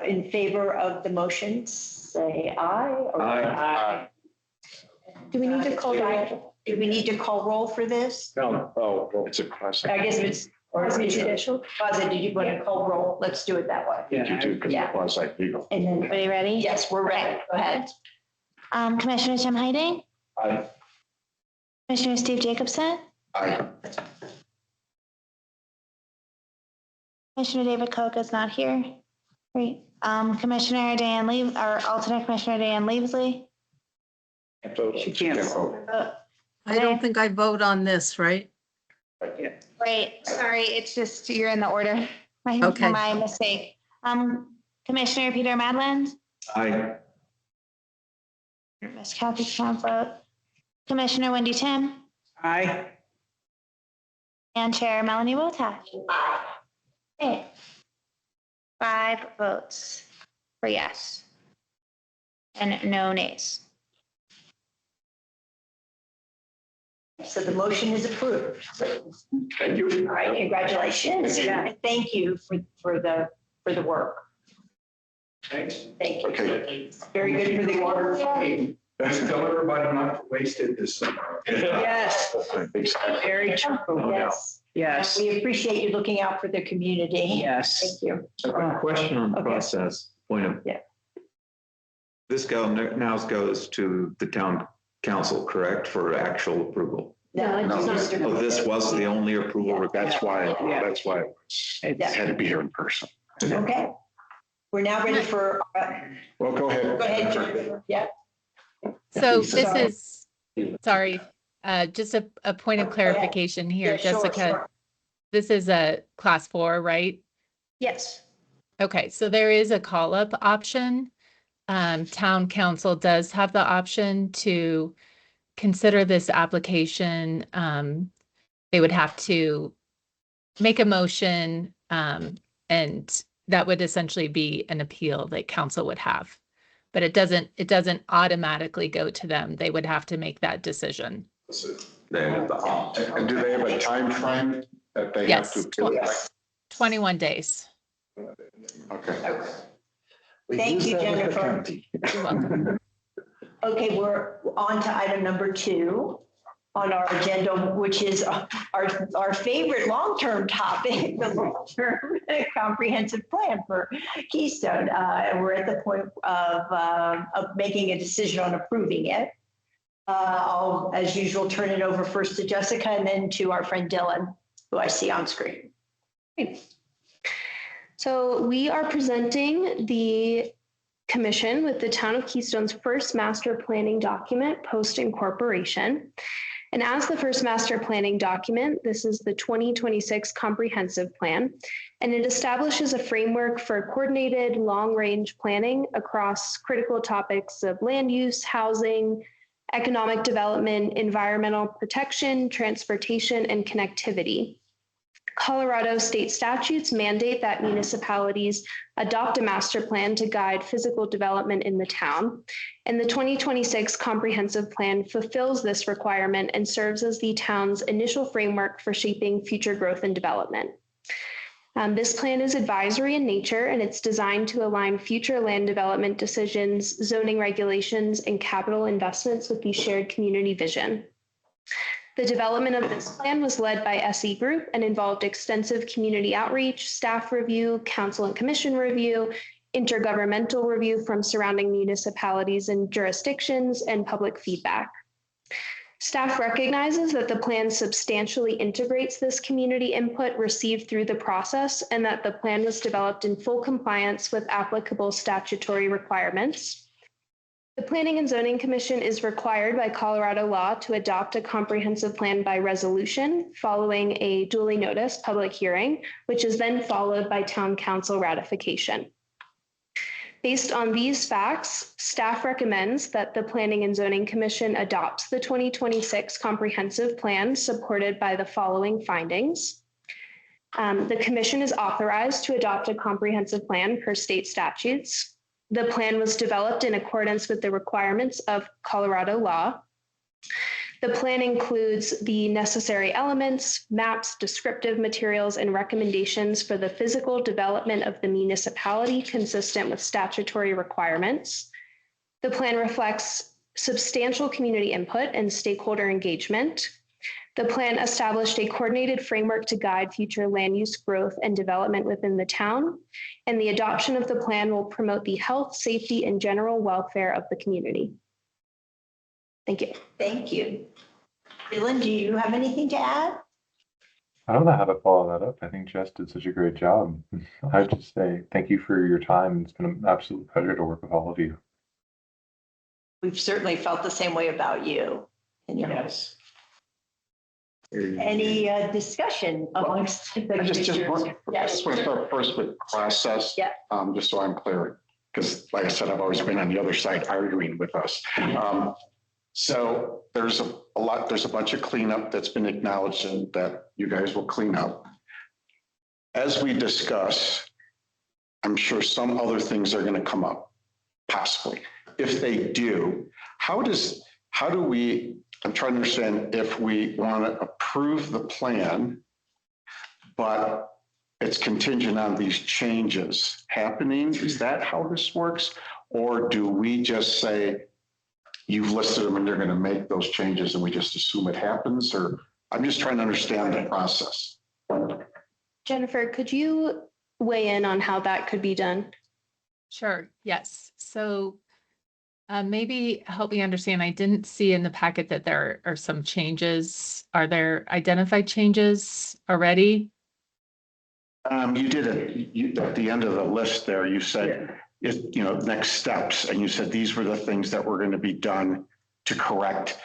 [SPEAKER 1] in favor of the motion, say aye. Or
[SPEAKER 8] Aye.
[SPEAKER 4] do we need to call roll?
[SPEAKER 1] Do we need to call roll for this?
[SPEAKER 9] No. Oh, well, it's a class.
[SPEAKER 1] I guess it's Or is it
[SPEAKER 4] Judicial.
[SPEAKER 1] Quasi, did you want to call roll? Let's do it that way.
[SPEAKER 9] You do, because
[SPEAKER 1] Yeah.
[SPEAKER 9] it was like legal.
[SPEAKER 1] And then,
[SPEAKER 2] Everybody ready?
[SPEAKER 1] yes, we're ready. Go ahead.
[SPEAKER 2] Commissioner Tim Heiting,
[SPEAKER 3] Aye.
[SPEAKER 2] Commissioner Steve Jacobson,
[SPEAKER 9] Aye.
[SPEAKER 2] Commissioner David Koch is not here. Great. Commissioner Diane Leave, or alternate Commissioner Diane Leavesley.
[SPEAKER 5] She can't vote.
[SPEAKER 12] I don't think I vote on this, right?
[SPEAKER 2] Great, sorry, it's just, you're in the order.
[SPEAKER 12] Okay.
[SPEAKER 2] My mistake. Commissioner Peter Madland,
[SPEAKER 11] Aye.
[SPEAKER 2] Miss Kathy can't vote. Commissioner Wendy Tim,
[SPEAKER 5] Aye.
[SPEAKER 2] and Chair Melanie Wotash. Okay. 5 votes for yes. And no nays.
[SPEAKER 1] So the motion is approved.
[SPEAKER 8] Thank you.
[SPEAKER 1] All right, congratulations. And thank you for the work.
[SPEAKER 8] Thanks.
[SPEAKER 1] Thank you.
[SPEAKER 9] Okay.
[SPEAKER 1] Very good for the order.
[SPEAKER 8] Just tell everybody not to waste it this summer.
[SPEAKER 5] Yes, very true.
[SPEAKER 1] Yes.
[SPEAKER 5] Yes,
[SPEAKER 1] We appreciate you looking out for the community.
[SPEAKER 5] yes.
[SPEAKER 1] Thank you.
[SPEAKER 11] A question on the
[SPEAKER 1] Okay.
[SPEAKER 11] process, point of.
[SPEAKER 1] Yeah.
[SPEAKER 11] This now goes to the town council, correct, for actual approval?
[SPEAKER 1] No, it's just a-
[SPEAKER 11] Oh, this was the only approval request?
[SPEAKER 9] That's why,
[SPEAKER 5] Yeah.
[SPEAKER 9] that's why it had to be here in person.
[SPEAKER 1] Okay. We're now ready for,
[SPEAKER 9] Well, go ahead.
[SPEAKER 1] go ahead, Jennifer. Yeah.
[SPEAKER 6] So this is, sorry, just a point of clarification here,
[SPEAKER 1] Yeah, sure,
[SPEAKER 6] Jessica.
[SPEAKER 1] sure.
[SPEAKER 6] This is a class 4, right?
[SPEAKER 1] Yes.
[SPEAKER 6] Okay, so there is a call-up option. Town council does have the option to consider this application. They would have to make a motion, and that would essentially be an appeal that council would have. But it doesn't automatically go to them. They would have to make that decision.
[SPEAKER 9] And do they have a time frame that they have
[SPEAKER 6] Yes,
[SPEAKER 9] to appeal it?
[SPEAKER 6] 21 days.
[SPEAKER 9] Okay.
[SPEAKER 3] We
[SPEAKER 1] Thank
[SPEAKER 3] use
[SPEAKER 1] you,
[SPEAKER 3] that with the
[SPEAKER 1] Jennifer.
[SPEAKER 3] county.
[SPEAKER 6] You're welcome.
[SPEAKER 1] Okay, we're on to item number 2 on our agenda, which is our favorite long-term topic, the long-term comprehensive plan for Keystone. And we're at the point of making a decision on approving it. I'll, as usual, turn it over first to Jessica and then to our friend Dylan, who I see on screen.
[SPEAKER 4] So we are presenting the commission with the town of Keystone's first master planning document post-incorporation. And as the first master planning document, this is the 2026 comprehensive plan, and it establishes a framework for coordinated long-range planning across critical topics of land use, housing, economic development, environmental protection, transportation, and connectivity. Colorado state statutes mandate that municipalities adopt a master plan to guide physical development in the town. And the 2026 comprehensive plan fulfills this requirement and serves as the town's initial framework for shaping future growth and development. This plan is advisory in nature, and it's designed to align future land development decisions, zoning regulations, and capital investments with the shared community vision. The development of this plan was led by SE Group and involved extensive community outreach, staff review, council and commission review, intergovernmental review from surrounding municipalities and jurisdictions, and public feedback. Staff recognizes that the plan substantially integrates this community input received through the process, and that the plan was developed in full compliance with applicable statutory requirements. The Planning and Zoning Commission is required by Colorado law to adopt a comprehensive plan by resolution following a duly noticed public hearing, which is then followed by town council ratification. Based on these facts, staff recommends that the Planning and Zoning Commission adopts the 2026 comprehensive plan supported by the following findings. The commission is authorized to adopt a comprehensive plan per state statutes. The plan was developed in accordance with the requirements of Colorado law. The plan includes the necessary elements, maps, descriptive materials, and recommendations for the physical development of the municipality consistent with statutory requirements. The plan reflects substantial community input and stakeholder engagement. The plan established a coordinated framework to guide future land use growth and development within the town, and the adoption of the plan will promote the health, safety, and general welfare of the community. Thank you.
[SPEAKER 1] Thank you. Dylan, do you have anything to add?
[SPEAKER 13] I don't know how to follow that up. I think Jess did such a great job. I just say thank you for your time. It's been an absolute pleasure to work with all of you.
[SPEAKER 1] We've certainly felt the same way about you. And your
[SPEAKER 5] Yes.
[SPEAKER 1] Any discussion amongst the
[SPEAKER 9] I just
[SPEAKER 1] commissioners?
[SPEAKER 9] want
[SPEAKER 1] Yes.
[SPEAKER 9] to start first with process.
[SPEAKER 1] Yeah.
[SPEAKER 9] Just so I'm clear, because like I said, I've always been on the other side arguing with us. So there's a bunch of cleanup that's been acknowledged and that you guys will clean up. As we discuss, I'm sure some other things are going to come up, possibly. If they do, how do we, I'm trying to understand if we want to approve the plan, but it's contingent on these changes happening. Is that how this works? Or do we just say, you've listed them and they're going to make those changes and we just assume it happens? Or I'm just trying to understand the process.
[SPEAKER 4] Jennifer, could you weigh in on how that could be done?
[SPEAKER 6] Sure, yes. So maybe help me understand, I didn't see in the packet that there are some changes. Are there identified changes already?
[SPEAKER 9] You did it at the end of the list there. You said, next steps. And you said these were the things that were going to be done to correct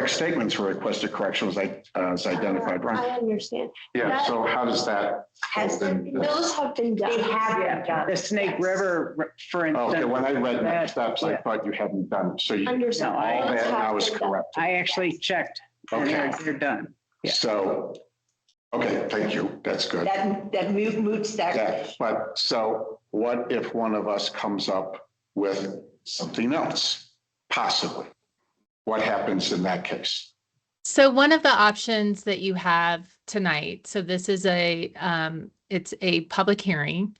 [SPEAKER 9] statements were requested corrections as identified,
[SPEAKER 4] I
[SPEAKER 9] right?
[SPEAKER 4] understand.
[SPEAKER 9] Yeah, so how does that?
[SPEAKER 4] Those have been done.
[SPEAKER 1] They have been done.
[SPEAKER 5] The Snake River, for instance.
[SPEAKER 9] Okay, when I read next steps, I
[SPEAKER 5] Yeah.
[SPEAKER 9] thought you hadn't done, so you, all
[SPEAKER 4] Understand.
[SPEAKER 5] No,
[SPEAKER 9] that now is correct.
[SPEAKER 5] I actually checked and they're done. Yeah.
[SPEAKER 9] So, okay, thank you. That's good.
[SPEAKER 1] That moots that.
[SPEAKER 9] Yeah, but so what if one of us comes up with something else, possibly? What happens in that case?
[SPEAKER 6] So one of the options that you have tonight, so this is it's a public hearing.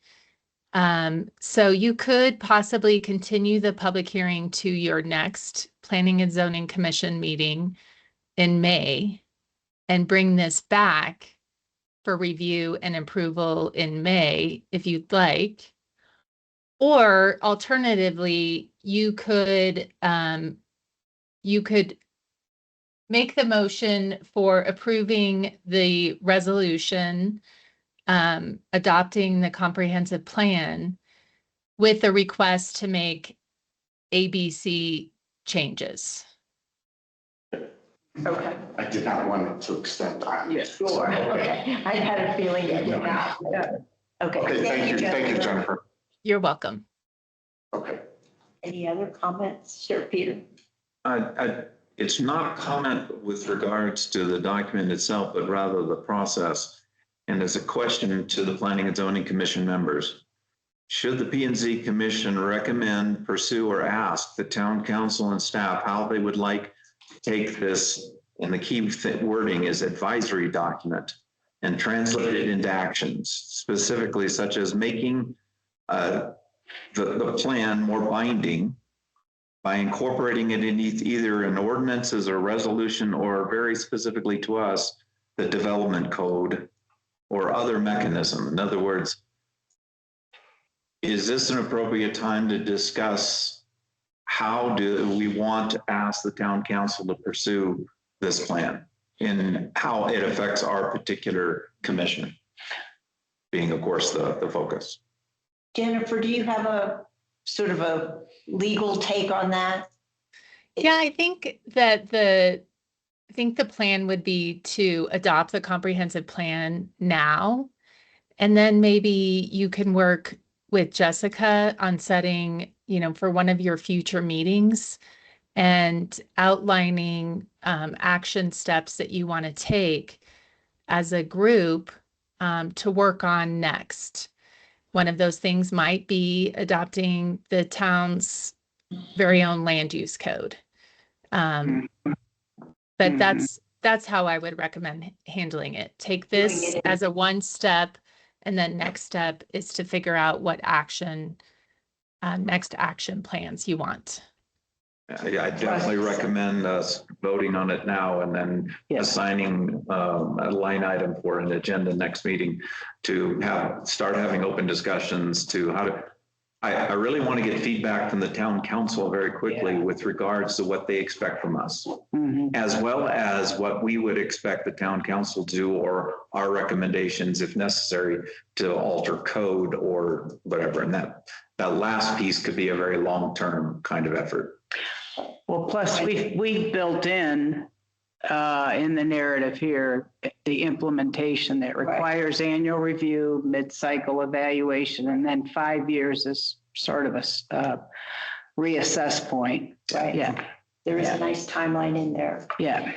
[SPEAKER 6] So you could possibly continue the public hearing to your next Planning and Zoning Commission meeting in May and bring this back for review and approval in May, if you'd like. Or alternatively, you could make the motion for approving the resolution, adopting the comprehensive plan with a request to make ABC changes.
[SPEAKER 1] Okay,
[SPEAKER 9] I did not want it to extend on.
[SPEAKER 5] Yes.
[SPEAKER 1] sure. Okay, I had a feeling you did not. Okay.
[SPEAKER 9] Okay, thank you, Jennifer.
[SPEAKER 6] You're welcome.
[SPEAKER 9] Okay.
[SPEAKER 1] Any other comments? Sure, Peter.
[SPEAKER 11] It's not a comment with regards to the document itself, but rather the process. And as a question to the Planning and Zoning Commission members, should the P&Z Commission recommend, pursue, or ask the town council and staff how they would like to take this, and the key wording is advisory document, and translate it into actions, specifically such as making the plan more binding by incorporating it in either an ordinances or resolution, or very specifically to us, the development code or other mechanism. In other words, is this an appropriate time to discuss how do we want to ask the town council to pursue this plan and how it affects our particular commission, being of course the focus?
[SPEAKER 1] Jennifer, do you have a sort of a legal take on that?
[SPEAKER 6] Yeah, I think that the plan would be to adopt the comprehensive plan now. And then maybe you can work with Jessica on setting, for one of your future meetings and outlining action steps that you want to take as a group to work on next. One of those things might be adopting the town's very own land use code. But that's how I would recommend handling it. Take this as a one step, and then next step is to figure out what next action plans you want.
[SPEAKER 11] I definitely recommend us voting on it now and then assigning a line item for an agenda next meeting to start having open discussions to how to, I really want to get feedback from the town council very quickly with regards to what they expect from us, as well as what we would expect the town council to do or our recommendations, if necessary, to alter code or whatever. And that last piece could be a very long-term kind of effort.
[SPEAKER 5] Well, plus we built in the narrative here, the implementation that requires annual review, mid-cycle evaluation, and then 5 years is sort of a reassess point.
[SPEAKER 1] Right.
[SPEAKER 5] Yeah.
[SPEAKER 1] There is a nice timeline in there.
[SPEAKER 5] Yeah.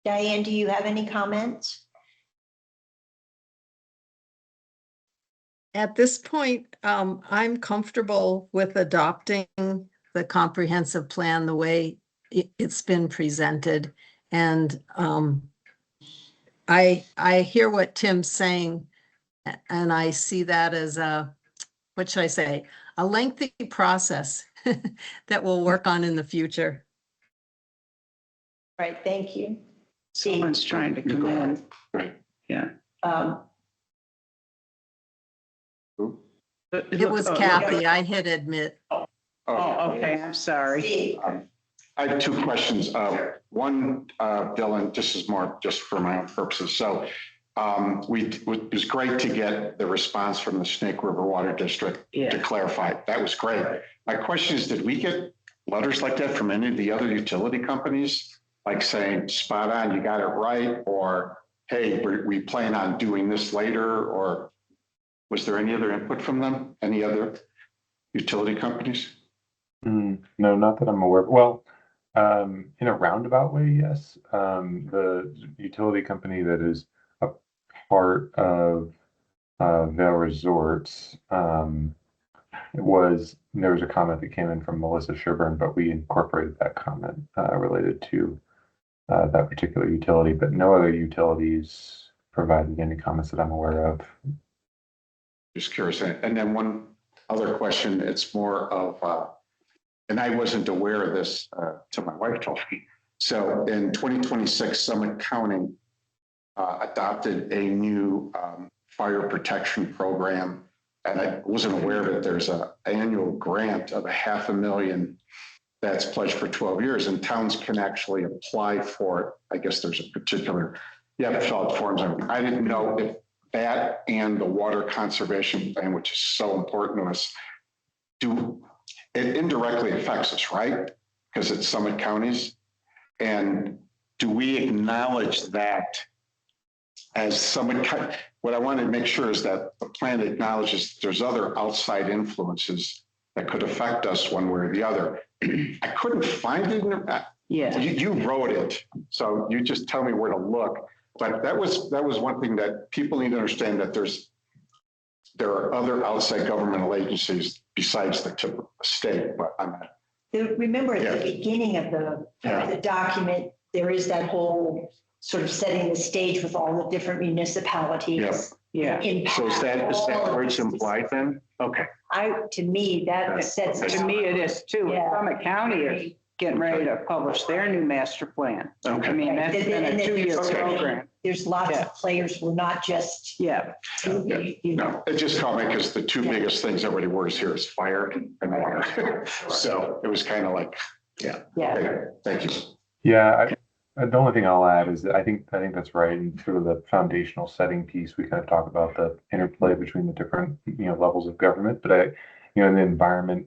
[SPEAKER 1] Diane, do you have any comments?
[SPEAKER 12] At this point, I'm comfortable with adopting the comprehensive plan the way it's been presented. And I hear what Tim's saying, and I see that as what should I say, a lengthy process that we'll work on in the future.
[SPEAKER 1] Right, thank you.
[SPEAKER 5] Someone's trying to come in.
[SPEAKER 9] Right.
[SPEAKER 5] Yeah.
[SPEAKER 12] It was Kathy, I hit admit.
[SPEAKER 5] Oh, okay, I'm sorry.
[SPEAKER 9] I have two questions. One, Dylan, this is more just for my own purposes. So it was great to get the response from the Snake River Water District to clarify. That was great. My question is, did we get letters like that from any of the other utility companies? Like saying, spot on, you got it right, or hey, we plan on doing this later, or was there any other input from them? Any other utility companies?
[SPEAKER 13] No, not that I'm aware of. Well, in a roundabout way, yes. The utility company that is a part of Vail Resorts, there was a comment that came in from Melissa Sherburne, but we incorporated that comment related to that particular utility, but no other utilities provided any comments that I'm aware of.
[SPEAKER 9] Just curious. And then one other question, it's more of, and I wasn't aware of this till my wife told me. So in 2026, Summit County adopted a new fire protection program. And I wasn't aware of it. There's an annual grant of $500,000 that's pledged for 12 years, and towns can actually apply for it. I guess there's a particular, you have to fill out forms. I didn't know if that and the water conservation plan, which is so important to us, it indirectly affects us, right? Because it's Summit Counties. And do we acknowledge that as Summit County? What I want to make sure is that the plan acknowledges there's other outside influences that could affect us one way or the other. I couldn't find it. You wrote it, so you just tell me where to look. But that was one thing that people need to understand, that there are other outside governmental agencies besides the state. But I'm not.
[SPEAKER 1] Remember at the beginning of the document, there is that whole sort of setting the stage with all the different municipalities.
[SPEAKER 5] Yeah.
[SPEAKER 9] So is that where it's implied then? Okay.
[SPEAKER 1] To me, that's
[SPEAKER 5] To me, it is too. Summit County is getting ready to publish their new master plan.
[SPEAKER 9] Okay.
[SPEAKER 5] I mean, that's been a 2-year program.
[SPEAKER 1] There's lots of players. We're not just.
[SPEAKER 5] Yeah.
[SPEAKER 9] No, it just caught me because the two biggest things everybody worries here is fire and water. So it was kind of like, okay, thank you.
[SPEAKER 13] Yeah, the only thing I'll add is that I think that's right. And sort of the foundational setting piece, we kind of talk about the interplay between the different levels of government. But in the environment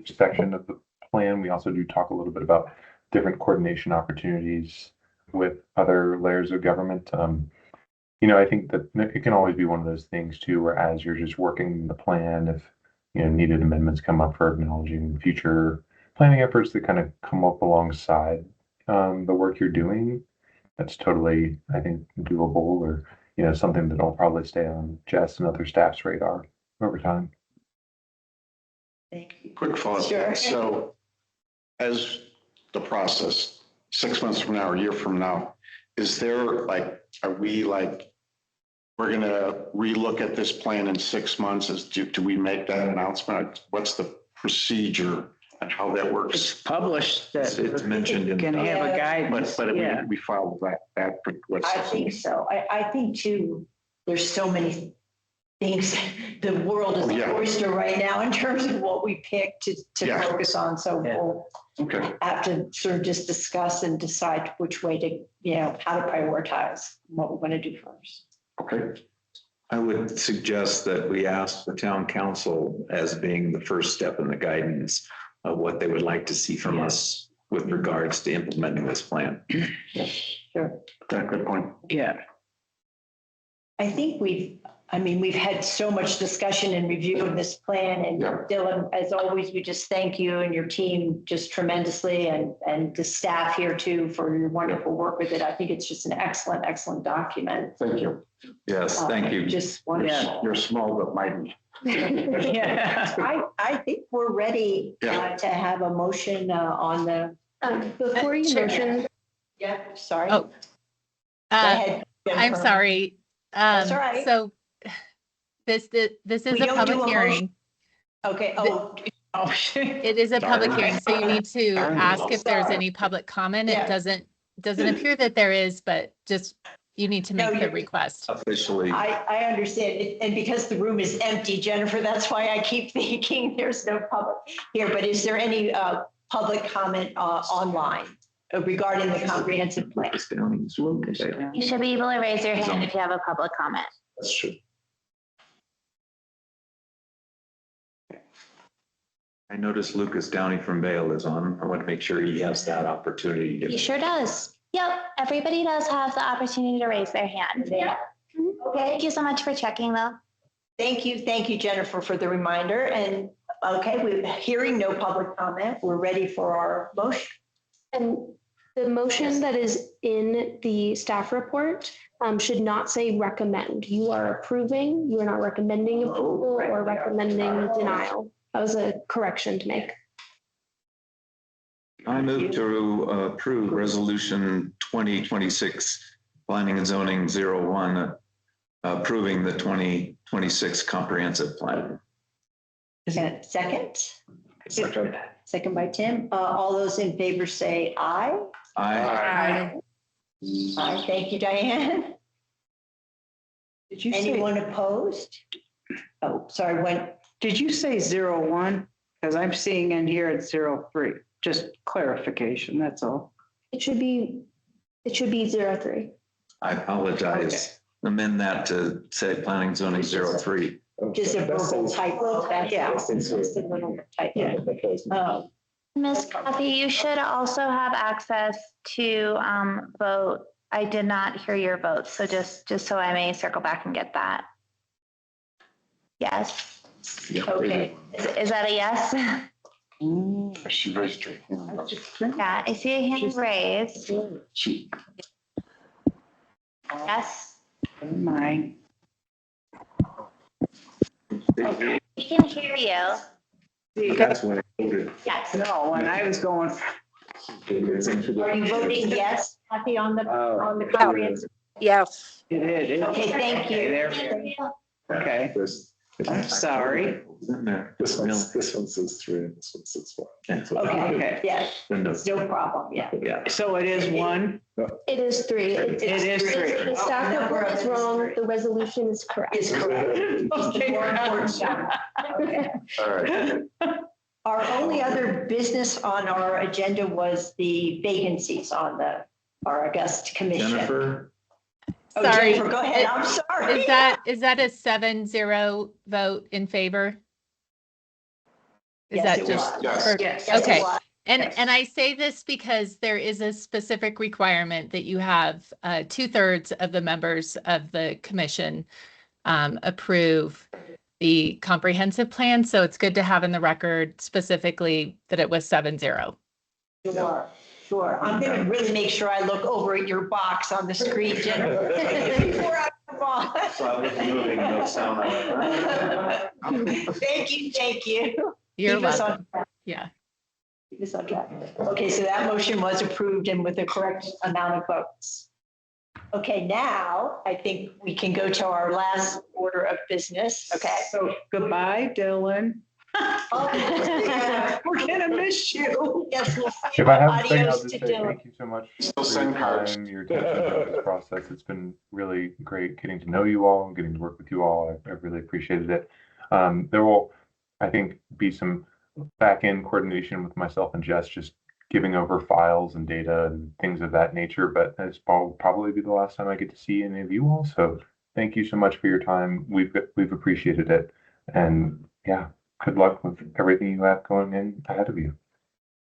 [SPEAKER 13] section of the plan, we also do talk a little bit about different coordination opportunities with other layers of government. I think that it can always be one of those things too, where as you're just working the plan, if needed amendments come up for acknowledging future planning efforts that kind of come up alongside the work you're doing, that's totally, I think, doable, or something that'll probably stay on Jess and other staff's radar over time.
[SPEAKER 1] Thank you.
[SPEAKER 9] Quick follow-up.
[SPEAKER 1] Sure.
[SPEAKER 9] So as the process, 6 months from now or a year from now, is there are we we're going to relook at this plan in 6 months? Do we make that announcement? What's the procedure? on how that
[SPEAKER 5] It's
[SPEAKER 9] works.
[SPEAKER 5] published that
[SPEAKER 11] It's mentioned in.
[SPEAKER 5] can have a guidance.
[SPEAKER 9] But
[SPEAKER 5] Yeah.
[SPEAKER 9] we follow that.
[SPEAKER 1] I think so. I think too, there's so many things, the world is
[SPEAKER 9] Oh, yeah.
[SPEAKER 1] an oyster right now in terms of what we pick to
[SPEAKER 9] Yeah.
[SPEAKER 1] focus on. So
[SPEAKER 5] Yeah.
[SPEAKER 1] we'll
[SPEAKER 9] Okay.
[SPEAKER 1] have to sort of just discuss and decide which way to, how to prioritize what we're going to do first.
[SPEAKER 9] Okay.
[SPEAKER 11] I would suggest that we ask the town council as being the first step in the guidance of what they would like to see from us with regards to implementing this plan.
[SPEAKER 1] Sure.
[SPEAKER 9] That's a good point.
[SPEAKER 5] Yeah.
[SPEAKER 1] I think we've had so much discussion and review of this plan, and
[SPEAKER 9] Yeah.
[SPEAKER 1] Dylan, as always, we just thank you and your team just tremendously, and the staff here too for your wonderful work with it. I think it's just an excellent, excellent document.
[SPEAKER 9] Thank you.
[SPEAKER 11] Yes, thank you.
[SPEAKER 1] Just wonderful.
[SPEAKER 9] You're small but mighty.
[SPEAKER 5] Yeah.
[SPEAKER 1] I think we're ready to have a motion on the.
[SPEAKER 4] Before you
[SPEAKER 6] Chair.
[SPEAKER 4] motion,
[SPEAKER 1] Yeah, sorry.
[SPEAKER 6] Oh.
[SPEAKER 1] Go
[SPEAKER 6] Uh,
[SPEAKER 1] ahead,
[SPEAKER 6] I'm
[SPEAKER 1] Jennifer.
[SPEAKER 6] sorry.
[SPEAKER 1] That's all right.
[SPEAKER 6] So this is
[SPEAKER 1] We
[SPEAKER 6] a
[SPEAKER 1] don't do
[SPEAKER 6] public
[SPEAKER 1] a
[SPEAKER 6] hearing.
[SPEAKER 1] Okay, oh,
[SPEAKER 5] Oh, shit.
[SPEAKER 6] It is a public hearing, so you need to
[SPEAKER 9] Darn.
[SPEAKER 6] ask if there's
[SPEAKER 1] Sorry.
[SPEAKER 6] any public comment.
[SPEAKER 1] Yeah.
[SPEAKER 6] It doesn't appear that there is, but just, you need to
[SPEAKER 1] No,
[SPEAKER 6] make the
[SPEAKER 1] you're-
[SPEAKER 6] request.
[SPEAKER 11] Officially,
[SPEAKER 1] I understand. And because the room is empty, Jennifer, that's why I keep thinking there's no public here. But is there any public comment online regarding the comprehensive plan?
[SPEAKER 11] Lucas Downing's room today.
[SPEAKER 2] You should be able to raise your hand if you have a public comment.
[SPEAKER 11] That's true. I noticed Lucas Downing from Vale is on. I want to make sure he has that opportunity.
[SPEAKER 2] He sure does. Yep, everybody does have the opportunity to raise their hand.
[SPEAKER 1] Yeah. Okay,
[SPEAKER 2] Thank you so much for checking though.
[SPEAKER 1] thank you, Jennifer, for the reminder. And okay, we're hearing no public comment. We're ready for our motion.
[SPEAKER 4] and the motion that is in the staff report should not say recommend. You are approving, you are not recommending approval or recommending denial. That was a correction to make.
[SPEAKER 11] I move to approve resolution 2026 planning and zoning 01, approving the 2026 comprehensive plan.
[SPEAKER 1] Second? Second by Tim. All those in favor say aye.
[SPEAKER 11] I,
[SPEAKER 1] Aye, thank you, Diane.
[SPEAKER 5] Did you say,
[SPEAKER 1] Anyone opposed? Oh, sorry,
[SPEAKER 5] did you say 01? Because I'm seeing in here it's 03. Just clarification, that's all.
[SPEAKER 4] It should be 03.
[SPEAKER 11] I apologize. Amend that to say planning and zoning 03.
[SPEAKER 1] just a verbal typo.
[SPEAKER 5] Yeah.
[SPEAKER 1] It's just a little typo.
[SPEAKER 2] Ms. Kathy, you should also have access to vote. I did not hear your vote, so just so I may circle back and get that. Yes.
[SPEAKER 1] Okay.
[SPEAKER 2] Is that a yes?
[SPEAKER 9] She raised her hand.
[SPEAKER 2] Yeah, I see a hand raised.
[SPEAKER 9] She,
[SPEAKER 2] Yes.
[SPEAKER 5] Mine.
[SPEAKER 2] We can hear you.
[SPEAKER 11] That's when I voted.
[SPEAKER 2] Yes.
[SPEAKER 5] No, and I was going,
[SPEAKER 1] Are you voting yes, Kathy, on the
[SPEAKER 3] Oh.
[SPEAKER 1] comprehensive?
[SPEAKER 7] Yes.
[SPEAKER 5] it is.
[SPEAKER 1] Okay, thank you.
[SPEAKER 5] There. Okay, I'm sorry.
[SPEAKER 3] This one says 3 and this one says 1.
[SPEAKER 1] Okay,
[SPEAKER 5] Okay.
[SPEAKER 1] yes,
[SPEAKER 11] Windows.
[SPEAKER 1] no problem, yeah.
[SPEAKER 11] Yeah.
[SPEAKER 5] So it is 1?
[SPEAKER 4] It is 3.
[SPEAKER 5] It is 3.
[SPEAKER 4] The staff report is wrong. The resolution is correct.
[SPEAKER 1] Is correct.
[SPEAKER 5] Okay.
[SPEAKER 1] More important job. Okay.
[SPEAKER 3] All right.
[SPEAKER 1] Our only other business on our agenda was the vacancies on our August commission.
[SPEAKER 11] Jennifer,
[SPEAKER 1] Oh,
[SPEAKER 6] Sorry.
[SPEAKER 1] Jennifer, go ahead. I'm sorry.
[SPEAKER 6] Is that a 7-0 vote in favor? Is
[SPEAKER 1] Yes,
[SPEAKER 6] that
[SPEAKER 1] it
[SPEAKER 6] just?
[SPEAKER 1] was.
[SPEAKER 9] Yes.
[SPEAKER 6] for-
[SPEAKER 1] Yes, it
[SPEAKER 6] Okay.
[SPEAKER 1] was.
[SPEAKER 6] And I say this because there is a specific requirement that you have 2/3 of the members of the commission approve the comprehensive plan. So it's good to have in the record specifically that it was 7-0.
[SPEAKER 1] Sure. I'm going to really make sure I look over at your box on the screen, Jennifer, before I move on.
[SPEAKER 11] So I was moving, no sound.
[SPEAKER 1] Thank you.
[SPEAKER 6] You're
[SPEAKER 1] Keep us on
[SPEAKER 6] welcome.
[SPEAKER 1] track.
[SPEAKER 6] Yeah.
[SPEAKER 1] Keep us on track. Okay, so that motion was approved and with the correct amount of votes. Okay, now I think we can go to our last order of business. Okay.
[SPEAKER 5] So goodbye, Dylan.
[SPEAKER 1] Oh, yeah.
[SPEAKER 5] We're gonna miss
[SPEAKER 1] you. Yes, we'll see
[SPEAKER 13] If I have a second, I'll
[SPEAKER 1] Adios
[SPEAKER 13] just
[SPEAKER 1] to
[SPEAKER 13] say
[SPEAKER 1] Dylan.
[SPEAKER 13] thank you so much
[SPEAKER 9] Still
[SPEAKER 13] for
[SPEAKER 9] send
[SPEAKER 13] your
[SPEAKER 9] cards.
[SPEAKER 13] time, your attention throughout this process. It's been really great getting to know you all and getting to work with you all. I've really appreciated it. There will, I think, be some back-end coordination with myself and Jess, just giving over files and data and things of that nature, but this will probably be the last time I get to see any of you all. So thank you so much for your time. We've appreciated it. And yeah, good luck with everything you have going in ahead of you.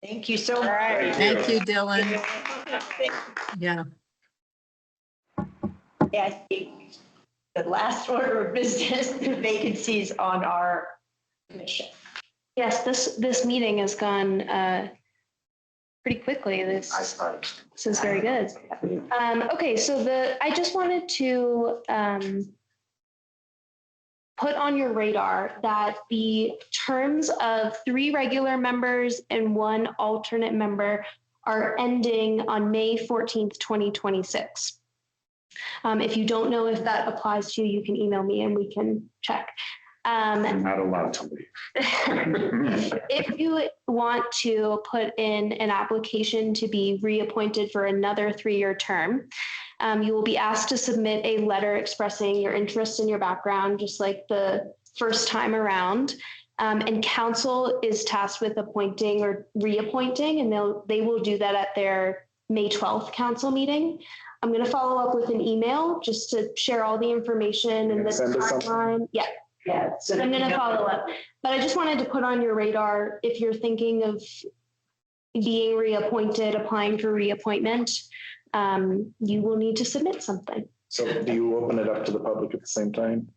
[SPEAKER 1] Thank you so much.
[SPEAKER 12] Thank you, Dylan. Yeah.
[SPEAKER 1] Yeah, I think the last order of business, the vacancies on our commission.
[SPEAKER 4] Yes, this meeting has gone pretty quickly. This is very good. Okay, so I just wanted to put on your radar that the terms of 3 regular members and 1 alternate member are ending on May 14th, 2026. If you don't know if that applies to you, you can email me and we can check.
[SPEAKER 9] I'm not allowed to leave.
[SPEAKER 4] If you want to put in an application to be reappointed for another 3-year term, you will be asked to submit a letter expressing your interest in your background, just like the first time around. And council is tasked with appointing or reappointing, and they will do that at their May 12th council meeting. I'm going to follow up with an email just to share all the information and the timeline. Yeah. Yeah, so I'm going to follow up, but I just wanted to put on your radar, if you're thinking of being reappointed, applying for reappointment, you will need to submit something.
[SPEAKER 3] So do you open it up to the public at the same time?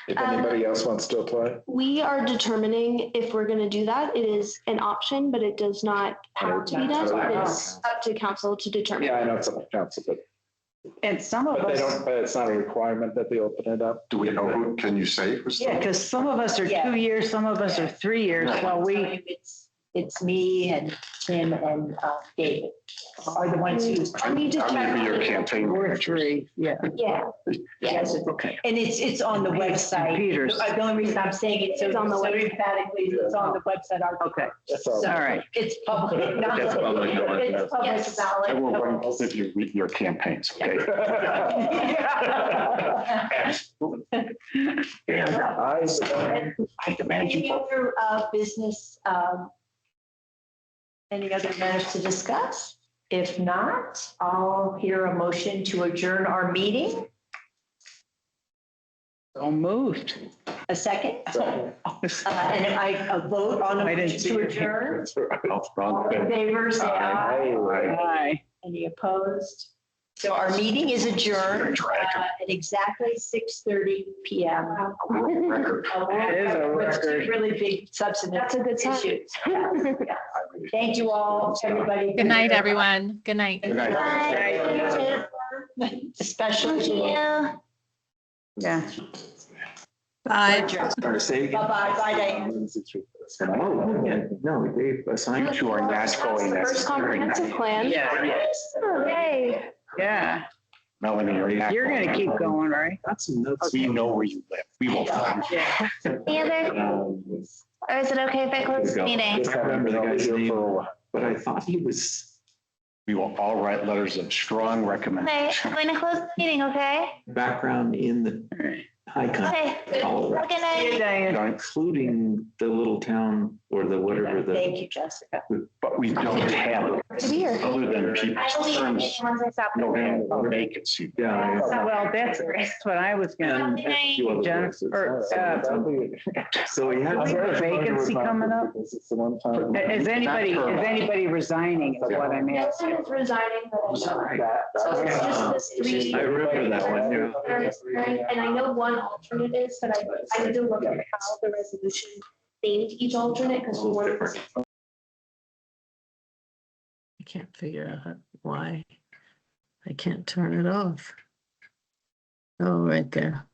[SPEAKER 3] If anybody else wants to apply?
[SPEAKER 4] We are determining if we're going to do that. It is an option, but it does not have to be done. It's up to council to determine.
[SPEAKER 3] Yeah, I know it's up to council, but
[SPEAKER 5] And some of
[SPEAKER 3] they
[SPEAKER 5] us,
[SPEAKER 3] don't, but it's not a requirement that they open it up.
[SPEAKER 9] Do we know who, can you say who's?
[SPEAKER 5] yeah, because some of us are
[SPEAKER 1] Yeah.
[SPEAKER 5] 2 years, some of us are 3 years. Well, we,
[SPEAKER 1] It's me and Tim and David are the ones who.
[SPEAKER 4] I need to
[SPEAKER 9] I'm gonna be your
[SPEAKER 4] check.
[SPEAKER 9] campaign
[SPEAKER 5] we're
[SPEAKER 9] manager.
[SPEAKER 5] 3, yeah.
[SPEAKER 1] Yeah. Yes.
[SPEAKER 5] Okay.
[SPEAKER 1] And it's on the website.
[SPEAKER 5] Peters.
[SPEAKER 1] The only reason I'm saying it so
[SPEAKER 4] It's on the website.
[SPEAKER 1] emphatically is it's on the website.
[SPEAKER 5] Okay,
[SPEAKER 3] That's all.
[SPEAKER 5] all right.
[SPEAKER 1] It's public. not-
[SPEAKER 11] It's public knowledge.
[SPEAKER 1] It's public
[SPEAKER 4] Yes.
[SPEAKER 9] I will run
[SPEAKER 1] knowledge.
[SPEAKER 9] both of your campaigns, okay? I demand
[SPEAKER 1] Any
[SPEAKER 9] you.
[SPEAKER 1] other business, any other matters to discuss? If not, I'll hear a motion to adjourn our meeting.
[SPEAKER 5] So moved.
[SPEAKER 1] A second? And a vote on a
[SPEAKER 5] I didn't
[SPEAKER 1] motion
[SPEAKER 5] see
[SPEAKER 1] to
[SPEAKER 5] your
[SPEAKER 1] adjourn. All in favor, say aye.
[SPEAKER 5] Aye.
[SPEAKER 1] Any opposed? So our meeting is adjourned at exactly 6:30 PM.
[SPEAKER 9] Record.
[SPEAKER 5] That is a record.
[SPEAKER 1] Really big substantive.
[SPEAKER 4] That's a good sign.
[SPEAKER 1] issues. Thank you all, everybody.
[SPEAKER 6] Good night, everyone. Good night.
[SPEAKER 9] Good night.
[SPEAKER 1] Especially.
[SPEAKER 5] Yeah.
[SPEAKER 12] Bye.
[SPEAKER 11] Or say again?
[SPEAKER 1] Bye-bye, bye, Diane.
[SPEAKER 11] Oh, yeah, no, they assigned.
[SPEAKER 9] You are not going.
[SPEAKER 4] That's the first comprehensive plan.
[SPEAKER 5] Yeah,
[SPEAKER 4] Yay.
[SPEAKER 5] yeah.
[SPEAKER 9] Melanie, you're not.
[SPEAKER 5] You're gonna keep going, right?
[SPEAKER 11] That's nuts.
[SPEAKER 9] We know where you live. We will find you.
[SPEAKER 5] Yeah.
[SPEAKER 2] Any other, or is it okay if I close the meeting?
[SPEAKER 11] I can't remember the guy's name,
[SPEAKER 3] For a while.
[SPEAKER 11] but I thought he was
[SPEAKER 9] We will all write letters of strong
[SPEAKER 2] Okay,
[SPEAKER 9] recommendation.
[SPEAKER 2] I'm going to close the meeting, okay?
[SPEAKER 11] background in the
[SPEAKER 5] All right.
[SPEAKER 11] high country,
[SPEAKER 2] Okay.
[SPEAKER 11] all
[SPEAKER 2] Have a
[SPEAKER 11] of
[SPEAKER 2] good
[SPEAKER 5] See you,
[SPEAKER 2] night.
[SPEAKER 5] Diane.
[SPEAKER 11] including the little town or the whatever the.
[SPEAKER 1] Thank you, Jessica.
[SPEAKER 9] But we don't have,
[SPEAKER 4] Weird.
[SPEAKER 9] other than people's
[SPEAKER 2] I will be
[SPEAKER 9] terms,
[SPEAKER 2] once I stop.
[SPEAKER 9] no vacancy.
[SPEAKER 11] Yeah.
[SPEAKER 5] Well, that's what I was gonna,
[SPEAKER 2] Good night.
[SPEAKER 11] few other
[SPEAKER 5] Jennifer,
[SPEAKER 11] places. So he had.
[SPEAKER 5] Is there a vacancy coming up?
[SPEAKER 3] It's the one time.
[SPEAKER 5] Is anybody resigning is what I meant.
[SPEAKER 4] Someone is resigning, but I'm sorry. So it's just this 3.
[SPEAKER 11] I remember that one, yeah.
[SPEAKER 4] And I know one alternate is, but I need to look at how the resolution named each alternate because we weren't.
[SPEAKER 12] I can't figure out why I can't turn it off. Oh, right there.